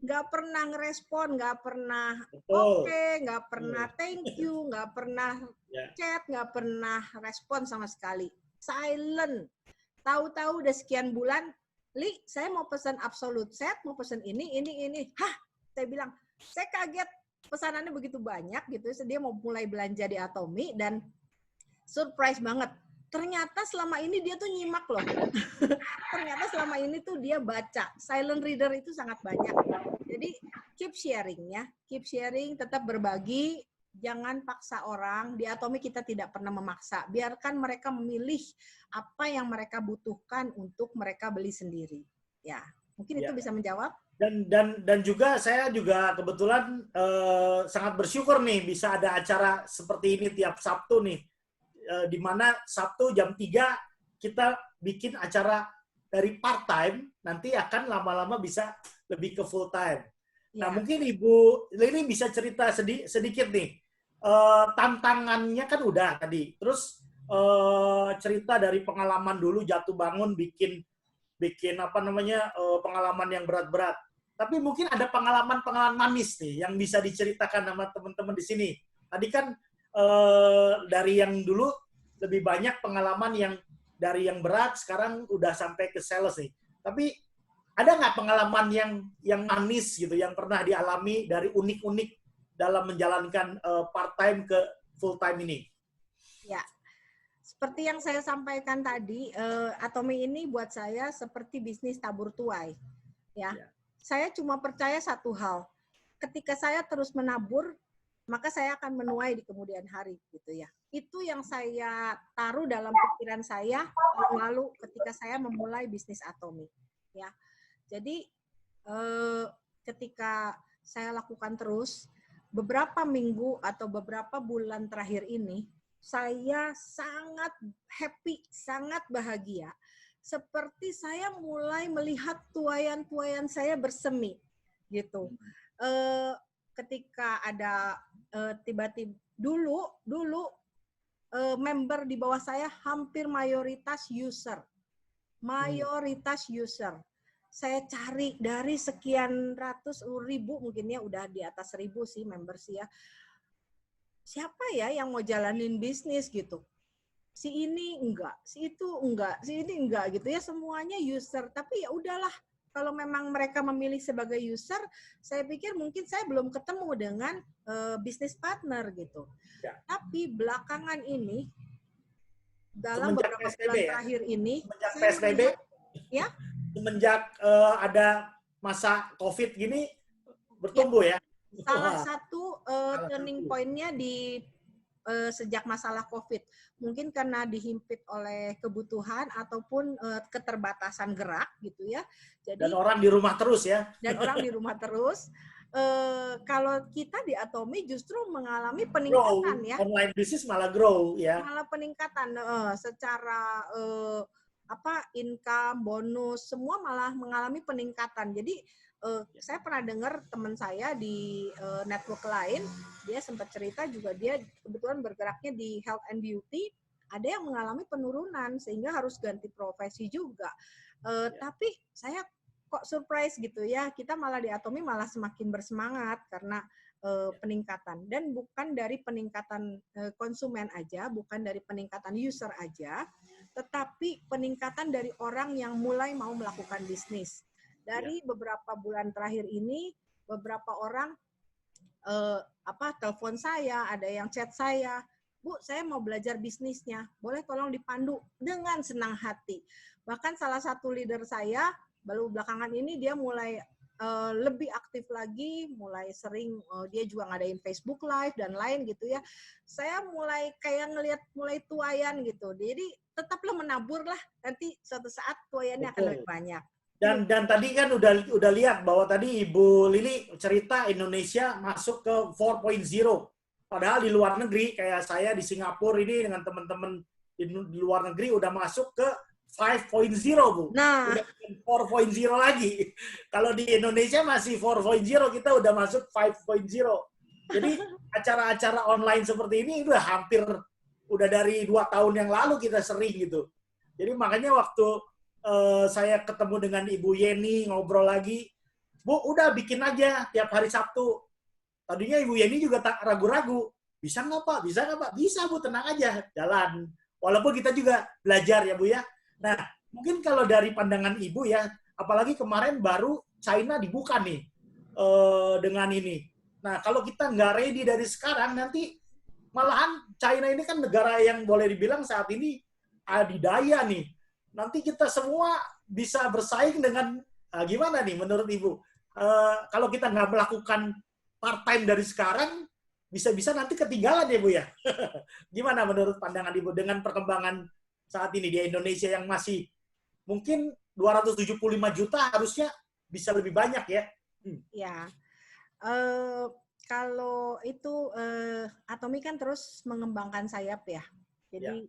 Speaker 2: Nggak pernah ngerespon, nggak pernah oke, nggak pernah thank you, nggak pernah chat, nggak pernah respon sama sekali. Silent. Tahu-tahu udah sekian bulan, Li, saya mau pesan Absolute Set, mau pesan ini. Hah, saya bilang, saya kaget pesanannya begitu banyak gitu. Dia mau mulai belanja di Atomy dan surprise banget. Ternyata selama ini dia tuh nyimak loh. Ternyata selama ini tuh dia baca. Silent reader itu sangat banyak. Jadi keep sharing ya. Keep sharing, tetap berbagi. Jangan paksa orang. Di Atomy kita tidak pernah memaksa. Biarkan mereka memilih apa yang mereka butuhkan untuk mereka beli sendiri. Ya, mungkin itu bisa menjawab.
Speaker 1: Dan juga saya juga kebetulan sangat bersyukur nih bisa ada acara seperti ini tiap Sabtu nih. Di mana Sabtu jam 3 kita bikin acara dari part time, nanti akan lama-lama bisa lebih ke full time. Nah, mungkin Ibu ini bisa cerita sedikit nih. Tantangannya kan udah tadi. Terus cerita dari pengalaman dulu jatuh bangun bikin apa namanya pengalaman yang berat-berat. Tapi mungkin ada pengalaman manis nih yang bisa diceritakan sama teman-teman di sini. Tadi kan dari yang dulu lebih banyak pengalaman yang dari yang berat sekarang udah sampai ke sales nih. Tapi ada nggak pengalaman yang manis gitu yang pernah dialami dari unik-unik dalam menjalankan part time ke full time ini?
Speaker 2: Ya, seperti yang saya sampaikan tadi, Atomy ini buat saya seperti bisnis tabur tuai. Ya, saya cuma percaya satu hal. Ketika saya terus menabur, maka saya akan menuai di kemudian hari gitu ya. Itu yang saya taruh dalam pikiran saya lalu ketika saya memulai bisnis Atomy ya. Jadi ketika saya lakukan terus beberapa minggu atau beberapa bulan terakhir ini saya sangat happy, sangat bahagia. Seperti saya mulai melihat tuayan-tuayan saya bersemi gitu. Ketika ada tiba-tiba dulu member di bawah saya hampir mayoritas user. saya cari dari sekian ratus ribu, mungkin ya udah di atas 1.000 sih members ya. Siapa ya yang mau jalanin bisnis gitu? Si ini enggak, si itu enggak, si ini enggak gitu ya, semuanya user. Tapi ya udahlah, kalau memang mereka memilih sebagai user, saya pikir mungkin saya belum ketemu dengan bisnis partner gitu.
Speaker 1: Ya.
Speaker 2: Tapi belakangan ini, dalam
Speaker 1: Semenjak
Speaker 2: beberapa
Speaker 1: PSBB
Speaker 2: bulan
Speaker 1: ya?
Speaker 2: terakhir ini,
Speaker 1: Semenjak
Speaker 2: saya
Speaker 1: PSBB,
Speaker 2: melihat, ya,
Speaker 1: semenjak ada masa COVID gini,
Speaker 2: ya,
Speaker 1: bertumbuh ya?
Speaker 2: salah
Speaker 1: Wah,
Speaker 2: satu
Speaker 1: salah
Speaker 2: turning
Speaker 1: satu.
Speaker 2: point-nya di sejak masalah COVID. Mungkin karena dihimpit oleh kebutuhan ataupun keterbatasan gerak gitu ya.
Speaker 1: Dan
Speaker 2: Jadi,
Speaker 1: orang di rumah terus ya?
Speaker 2: dan orang di rumah terus. Kalau kita di Atomi justru mengalami
Speaker 1: Grow,
Speaker 2: peningkatan ya,
Speaker 1: online bisnis malah grow ya.
Speaker 2: malah peningkatan secara income, bonus, semua malah mengalami peningkatan. Jadi saya pernah dengar teman saya di network lain, dia sempat cerita juga dia kebetulan bergeraknya di health and beauty, ada yang mengalami penurunan sehingga harus ganti profesi juga. Tapi saya kok surprise gitu ya, kita malah di Atomi malah semakin bersemangat karena peningkatan, dan bukan dari peningkatan konsumen aja, bukan dari peningkatan user aja, tetapi peningkatan dari orang yang mulai mau melakukan bisnis. Dari beberapa bulan terakhir ini, beberapa orang telepon saya, ada yang chat saya, Bu, saya mau belajar bisnisnya, boleh tolong dipandu, dengan senang hati. Bahkan salah satu leader saya, baru belakangan ini dia mulai lebih aktif lagi, mulai sering dia juga ngadain Facebook Live dan lain gitu ya. Saya mulai kayak ngelihat mulai tuayan gitu. Jadi tetaplah menabur lah, nanti suatu saat tuayannya akan lebih banyak.
Speaker 1: Dan tadi kan udah lihat bahwa tadi Ibu Lili cerita Indonesia masuk ke 4.0. Padahal di luar negeri kayak saya di Singapura ini dengan teman-teman di luar negeri udah masuk ke 5.0, Bu.
Speaker 2: Nah,
Speaker 1: Udah 4.0 lagi. Kalau di Indonesia masih 4.0, kita udah masuk 5.0. Jadi acara-acara online seperti ini udah dari 2 tahun yang lalu kita sering gitu. Jadi makanya waktu saya ketemu dengan Ibu Yeni, ngobrol lagi, Bu, udah bikin aja tiap hari Sabtu. Tadinya Ibu Yeni juga tak ragu-ragu. Bisa nggak Pak? Bisa nggak Pak? Bisa Bu, tenang aja, jalan. Walaupun kita juga belajar ya Bu ya. Nah, mungkin kalau dari pandangan Ibu ya, apalagi kemarin baru China dibuka nih dengan ini. Nah, kalau kita nggak ready dari sekarang, nanti malahan China ini kan negara yang boleh dibilang saat ini adidaya nih. Nanti kita semua bisa bersaing dengan gimana nih menurut Ibu? Kalau kita nggak melakukan part time dari sekarang, bisa-bisa nanti ketinggalan ya Bu ya. Gimana menurut pandangan Ibu dengan perkembangan saat ini di Indonesia yang masih mungkin 275 juta harusnya bisa lebih banyak ya?
Speaker 2: Ya, kalau itu Atomi kan terus mengembangkan sayap ya. Jadi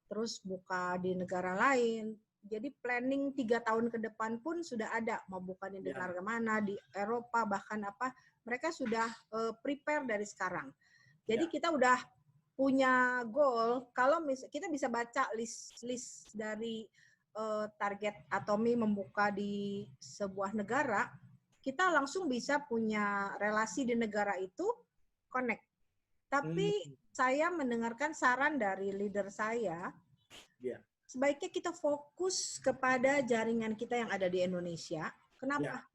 Speaker 2: terus buka di negara lain. Jadi planning 3 tahun ke depan pun sudah ada, mau buka di negara mana, di Eropa bahkan apa, mereka sudah prepare dari sekarang. Jadi kita udah punya goal, kalau kita bisa baca list dari target Atomi membuka di sebuah negara, kita langsung bisa punya relasi di negara itu, connect. Tapi saya mendengarkan saran dari leader saya, sebaiknya kita fokus kepada jaringan kita yang ada di Indonesia. Kenapa?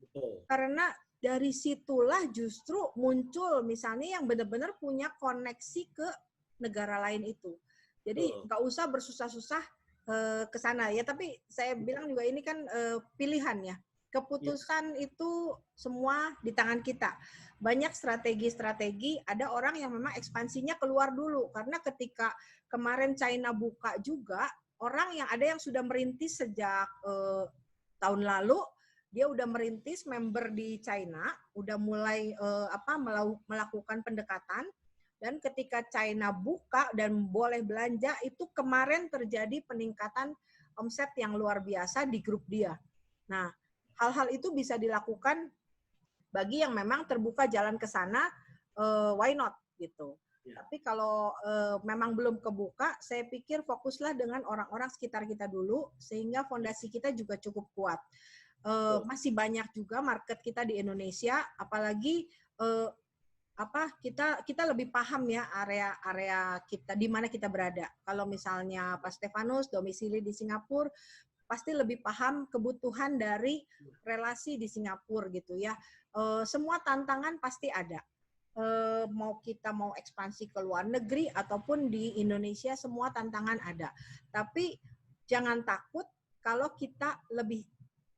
Speaker 2: Karena dari situlah justru muncul misalnya yang benar-benar punya koneksi ke negara lain itu. Jadi nggak usah bersusah-susah ke sana ya. Tapi saya bilang juga ini kan pilihan ya. Keputusan itu semua di tangan kita. Banyak strategi-strategi, ada orang yang memang ekspansinya keluar dulu. Karena ketika kemarin China buka juga, orang yang ada yang sudah merintis sejak tahun lalu, dia udah merintis member di China, udah mulai melakukan pendekatan, dan ketika China buka dan boleh belanja, itu kemarin terjadi peningkatan omset yang luar biasa di grup dia. Nah, hal-hal itu bisa dilakukan bagi yang memang terbuka jalan ke sana, why not gitu. Tapi kalau memang belum kebuka, saya pikir fokuslah dengan orang-orang sekitar kita dulu, sehingga fondasi kita juga cukup kuat. masih banyak juga market kita di Indonesia, apalagi kita lebih paham ya area-area kita di mana kita berada. Kalau misalnya Pak Stefanus domisili di Singapura, pasti lebih paham kebutuhan dari relasi di Singapura gitu ya. Semua tantangan pasti ada. Mau kita mau ekspansi ke luar negeri ataupun di Indonesia, semua tantangan ada. Tapi jangan takut kalau kita lebih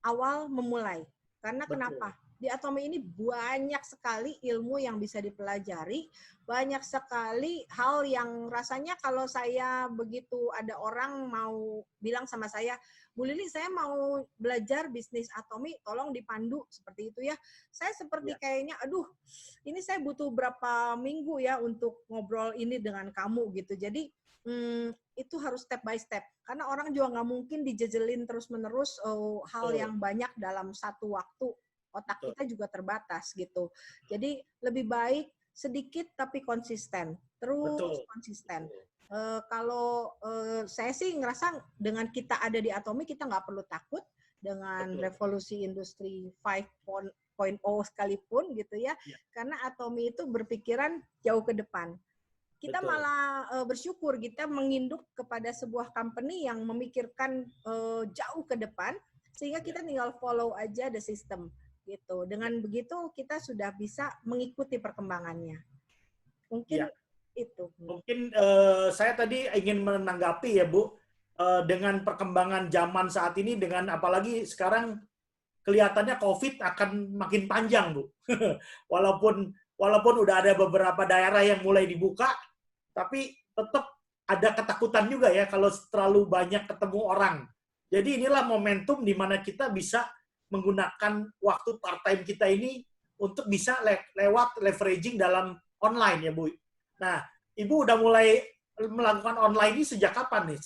Speaker 2: awal memulai. Karena
Speaker 1: Betul.
Speaker 2: kenapa? Di Atomi ini banyak sekali ilmu yang bisa dipelajari, banyak sekali hal yang rasanya kalau saya begitu ada orang mau bilang sama saya, Bu Lili, saya mau belajar bisnis Atomi, tolong dipandu seperti itu ya. Saya seperti kayaknya, aduh, ini saya butuh berapa minggu ya untuk ngobrol ini dengan kamu gitu. Jadi itu harus step by step. Karena orang juga nggak mungkin dijejelin terus-menerus hal yang banyak dalam satu waktu. Otak kita juga terbatas gitu. Jadi lebih baik sedikit tapi konsisten. Terus konsisten. Kalau saya sih ngerasa dengan kita ada di Atomi, kita nggak perlu takut dengan revolusi industri 5.0 sekalipun gitu ya. Karena Atomi itu berpikiran jauh ke depan. Kita malah bersyukur kita menginduk kepada sebuah company yang memikirkan jauh ke depan, sehingga kita tinggal follow aja the system gitu. Dengan begitu kita sudah bisa mengikuti perkembangannya. Mungkin itu.
Speaker 1: Mungkin saya tadi ingin menanggapi ya Bu, dengan perkembangan zaman saat ini, dengan apalagi sekarang kelihatannya COVID akan makin panjang Bu. walaupun udah ada beberapa daerah yang mulai dibuka, tapi tetap ada ketakutan juga ya kalau terlalu banyak ketemu orang. Jadi inilah momentum di mana kita bisa menggunakan waktu part-time kita ini untuk bisa lewat leveraging dalam online ya Bu. Nah, Ibu udah mulai melakukan online ini sejak kapan nih?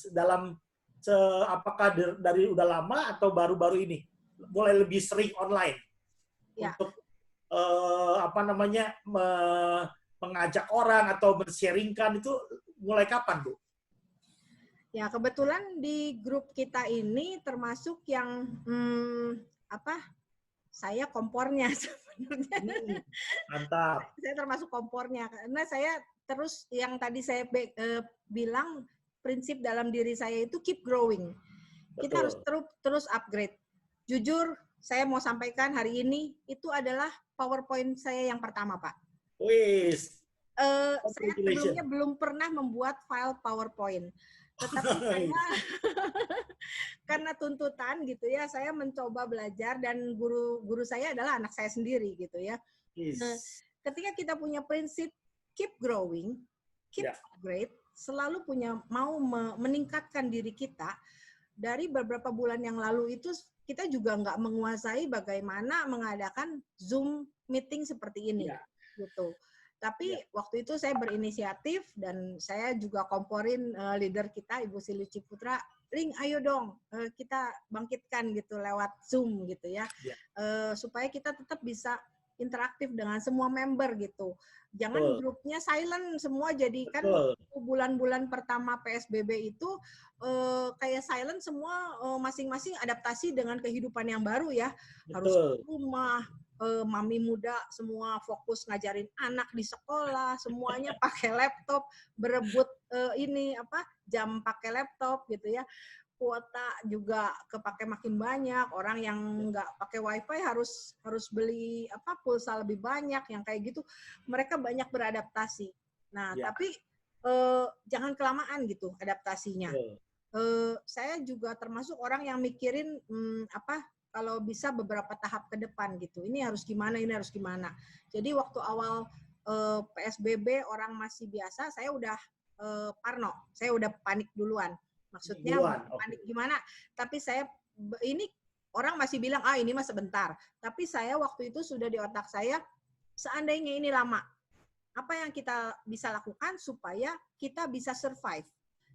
Speaker 1: Apakah dari udah lama atau baru-baru ini? Mulai lebih sering online untuk mengajak orang atau men-sharingkan itu mulai kapan, Bu?
Speaker 2: Ya, kebetulan di grup kita ini termasuk yang saya kompornya sebenarnya.
Speaker 1: Mantap.
Speaker 2: Saya termasuk kompornya karena saya terus yang tadi saya bilang prinsip dalam diri saya itu keep growing. Kita harus terus upgrade. Jujur, saya mau sampaikan hari ini itu adalah PowerPoint saya yang pertama, Pak.
Speaker 1: Wis.
Speaker 2: Saya sebelumnya belum pernah membuat file PowerPoint. Tetapi saya karena tuntutan gitu ya, saya mencoba belajar dan guru saya adalah anak saya sendiri gitu ya. Ketika kita punya prinsip keep growing, keep upgrade, selalu mau meningkatkan diri kita. Dari beberapa bulan yang lalu itu kita juga nggak menguasai bagaimana mengadakan Zoom meeting seperti ini gitu. Tapi waktu itu saya berinisiatif dan saya juga komporin leader kita, Ibu Sili Ciputra, Ring, ayo dong kita bangkitkan gitu lewat Zoom gitu ya, supaya kita tetap bisa interaktif dengan semua member gitu. Jangan grupnya silent semua, jadi kan bulan-bulan pertama PSBB itu kayak silent semua, masing-masing adaptasi dengan kehidupan yang baru ya. Harus ke rumah, mami muda semua fokus ngajarin anak di sekolah, semuanya pakai laptop, berebut jam pakai laptop gitu ya. Kuota juga kepake makin banyak, orang yang nggak pakai wifi harus beli pulsa lebih banyak, yang kayak gitu. Mereka banyak beradaptasi. Nah, tapi jangan kelamaan gitu adaptasinya. Saya juga termasuk orang yang mikirin kalau bisa beberapa tahap ke depan gitu. Ini harus gimana, ini harus gimana. Jadi waktu awal PSBB orang masih biasa, saya udah parno, saya udah panik duluan. Maksudnya panik gimana? Tapi saya ini orang masih bilang ini mah sebentar. Tapi saya waktu itu sudah di otak saya, seandainya ini lama, apa yang kita bisa lakukan supaya kita bisa survive,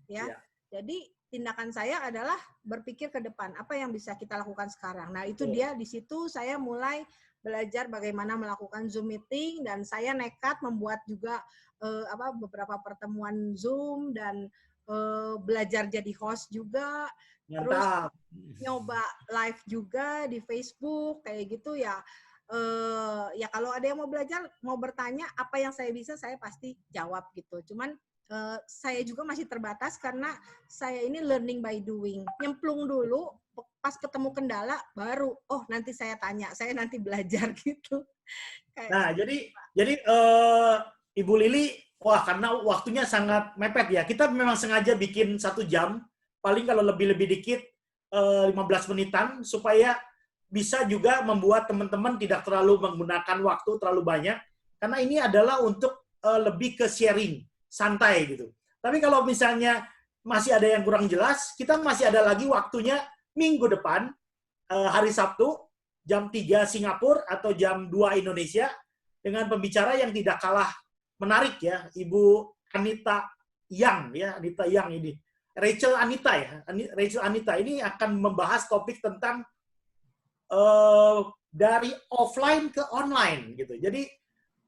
Speaker 2: ya. Jadi tindakan saya adalah berpikir ke depan, apa yang bisa kita lakukan sekarang. Nah, itu dia di situ saya mulai belajar bagaimana melakukan Zoom meeting, dan saya nekat membuat juga beberapa pertemuan Zoom, dan belajar jadi host juga, terus
Speaker 1: Mantap.
Speaker 2: nyoba live juga di Facebook kayak gitu ya. Ya kalau ada yang mau belajar, mau bertanya apa yang saya bisa, saya pasti jawab gitu. Cuman saya juga masih terbatas karena saya ini learning by doing. Nyemplung dulu, pas ketemu kendala baru nanti saya tanya, saya nanti belajar gitu. Kayak
Speaker 1: Nah, jadi Ibu Lili, wah karena waktunya sangat mepet ya. Kita memang sengaja bikin 1 jam, paling kalau lebih-lebih dikit 15 menitan supaya bisa juga membuat teman-teman tidak terlalu menggunakan waktu terlalu banyak. Karena ini adalah untuk lebih ke sharing, santai gitu. Tapi kalau misalnya masih ada yang kurang jelas, kita masih ada lagi waktunya minggu depan, hari Sabtu, jam 3 Singapura atau jam 2 Indonesia, dengan pembicara yang tidak kalah menarik ya, Ibu Anita Yang ya, Anita Yang ini. Rachel Anita ya, Rachel Anita ini akan membahas topik tentang dari offline ke online gitu. Jadi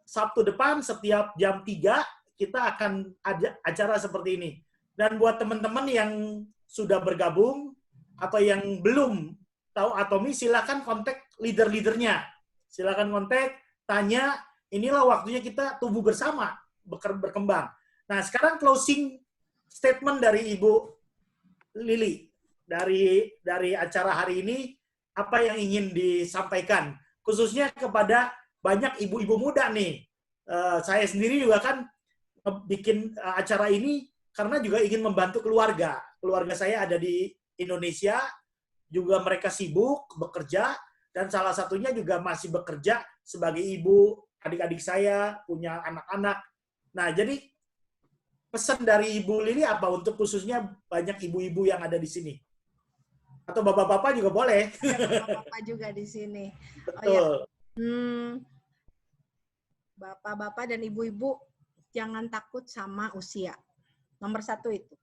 Speaker 1: Sabtu depan setiap jam 3 kita akan ada acara seperti ini. Dan buat teman-teman yang sudah bergabung atau yang belum tahu Atomi, silakan kontak leader-leadernya. Silakan kontak, tanya, inilah waktunya kita tumbuh bersama, berkembang. Nah, sekarang closing statement dari Ibu Lili dari acara hari ini, apa yang ingin disampaikan khususnya kepada banyak ibu-ibu muda nih. Saya sendiri juga kan bikin acara ini karena juga ingin membantu keluarga. Keluarga saya ada di Indonesia, juga mereka sibuk bekerja, dan salah satunya juga masih bekerja sebagai ibu, adik-adik saya punya anak-anak. Nah, jadi pesan dari Ibu Lili apa untuk khususnya banyak ibu-ibu yang ada di sini? Atau bapak-bapak juga boleh.
Speaker 2: ada bapak-bapak juga di sini.
Speaker 1: Betul.
Speaker 2: Oh ya, bapak-bapak dan ibu-ibu jangan takut sama usia. Nomor 1 itu.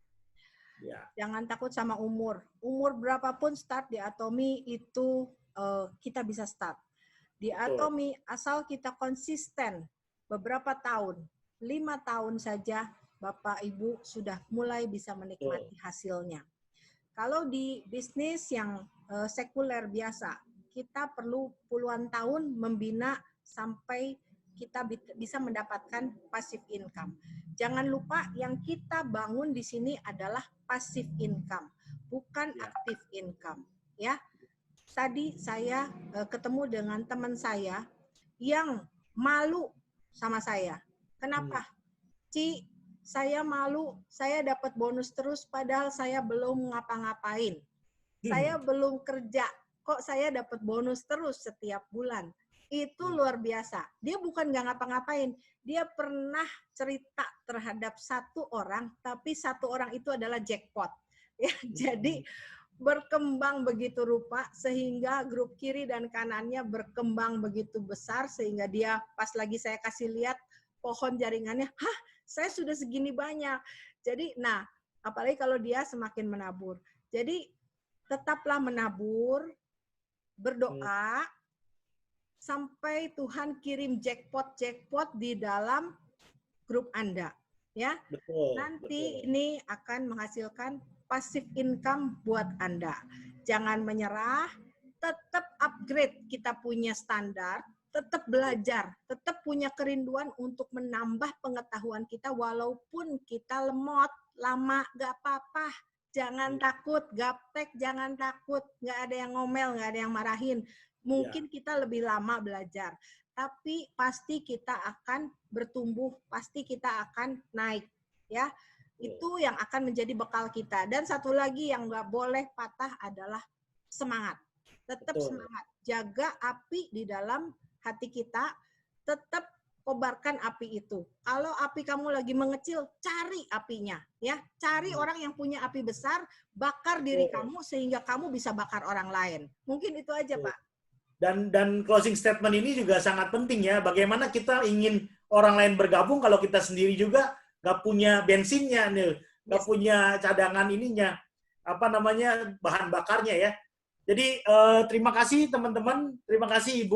Speaker 1: Ya.
Speaker 2: Jangan takut sama umur. Umur berapapun start di Atomi itu kita bisa start. Di Atomi asal kita konsisten beberapa tahun, 5 tahun saja Bapak Ibu sudah mulai bisa menikmati hasilnya. Kalau di bisnis yang sekuler biasa, kita perlu puluhan tahun membina sampai kita bisa mendapatkan passive income. Jangan lupa yang kita bangun di sini adalah passive income, bukan active income. Ya, tadi saya ketemu dengan teman saya yang malu sama saya. Kenapa? Ci, saya malu, saya dapat bonus terus padahal saya belum ngapa-ngapain. Saya belum kerja, kok saya dapat bonus terus setiap bulan. Itu luar biasa. Dia bukan nggak ngapa-ngapain, dia pernah cerita terhadap 1 orang, tapi 1 orang itu adalah jackpot. Ya, jadi berkembang begitu rupa sehingga grup kiri dan kanannya berkembang begitu besar sehingga dia pas lagi saya kasih lihat pohon jaringannya, hah, saya sudah segini banyak. Jadi, nah, apalagi kalau dia semakin menabur. Jadi, tetaplah menabur, berdoa, sampai Tuhan kirim jackpot di dalam grup Anda. Ya, nanti ini akan menghasilkan passive income buat Anda. Jangan menyerah, tetap upgrade kita punya standar, tetap belajar, tetap punya kerinduan untuk menambah pengetahuan kita walaupun kita lemot, lama, gak apa-apa. Jangan takut, gaptek, jangan takut. Gak ada yang ngomel, gak ada yang marahin. Mungkin kita lebih lama belajar, tapi pasti kita akan bertumbuh, pasti kita akan naik. Ya, itu yang akan menjadi bekal kita. Dan satu lagi yang nggak boleh patah adalah semangat. Tetap semangat. Jaga api di dalam hati kita, tetap kobarkan api itu. Kalau api kamu lagi mengecil, cari apinya, ya. Cari orang yang punya api besar, bakar diri kamu sehingga kamu bisa bakar orang lain. Mungkin itu aja, Pak.
Speaker 1: Dan closing statement ini juga sangat penting ya. Bagaimana kita ingin orang lain bergabung kalau kita sendiri juga nggak punya bensinnya nih, nggak punya cadangan ininya, apa namanya, bahan bakarnya ya. Jadi terima kasih teman-teman, terima kasih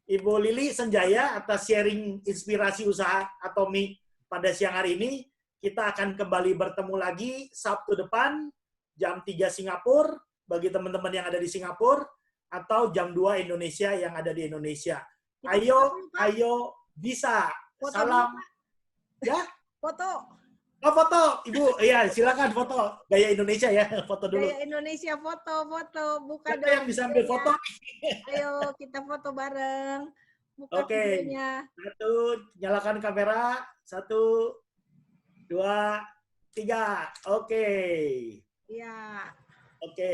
Speaker 1: Ibu Lili Senjaya atas sharing inspirasi usaha Atomi pada siang hari ini. kita akan kembali bertemu lagi Sabtu depan jam 3 Singapura bagi teman-teman yang ada di Singapura atau jam 2 Indonesia yang ada di Indonesia. Ayo bisa.
Speaker 2: Foto
Speaker 1: Salam.
Speaker 2: dulu, Pak.
Speaker 1: Ya?
Speaker 2: Foto.
Speaker 1: Oh, foto, Ibu. Iya, silakan foto. Gaya Indonesia ya, foto dulu.
Speaker 2: Gaya Indonesia foto. Buka
Speaker 1: Siapa
Speaker 2: dong
Speaker 1: yang bisa ambil
Speaker 2: videonya.
Speaker 1: foto?
Speaker 2: Ayo kita foto bareng. Buka
Speaker 1: Oke.
Speaker 2: videonya.
Speaker 1: 1, nyalakan kamera. 1, 2, 3. Oke.
Speaker 2: Iya.
Speaker 1: Oke.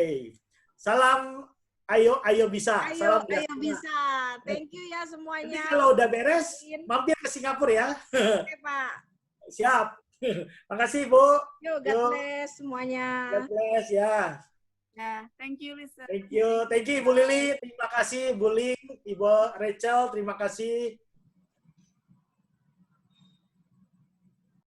Speaker 1: Salam. Ayo bisa. Salam
Speaker 2: Ayo bisa. Thank you ya
Speaker 1: Nanti
Speaker 2: semuanya.
Speaker 1: kalau udah beres, mampir ke Singapura ya.
Speaker 2: Oke, Pak.
Speaker 1: Siap. Makasih, Bu.
Speaker 2: Yuk, God bless semuanya.
Speaker 1: God bless ya.
Speaker 3: Ya, thank you, Lisa.
Speaker 1: Thank you, Ibu Lili. Terima kasih, Bu Ling, Ibu Rachel. Terima kasih.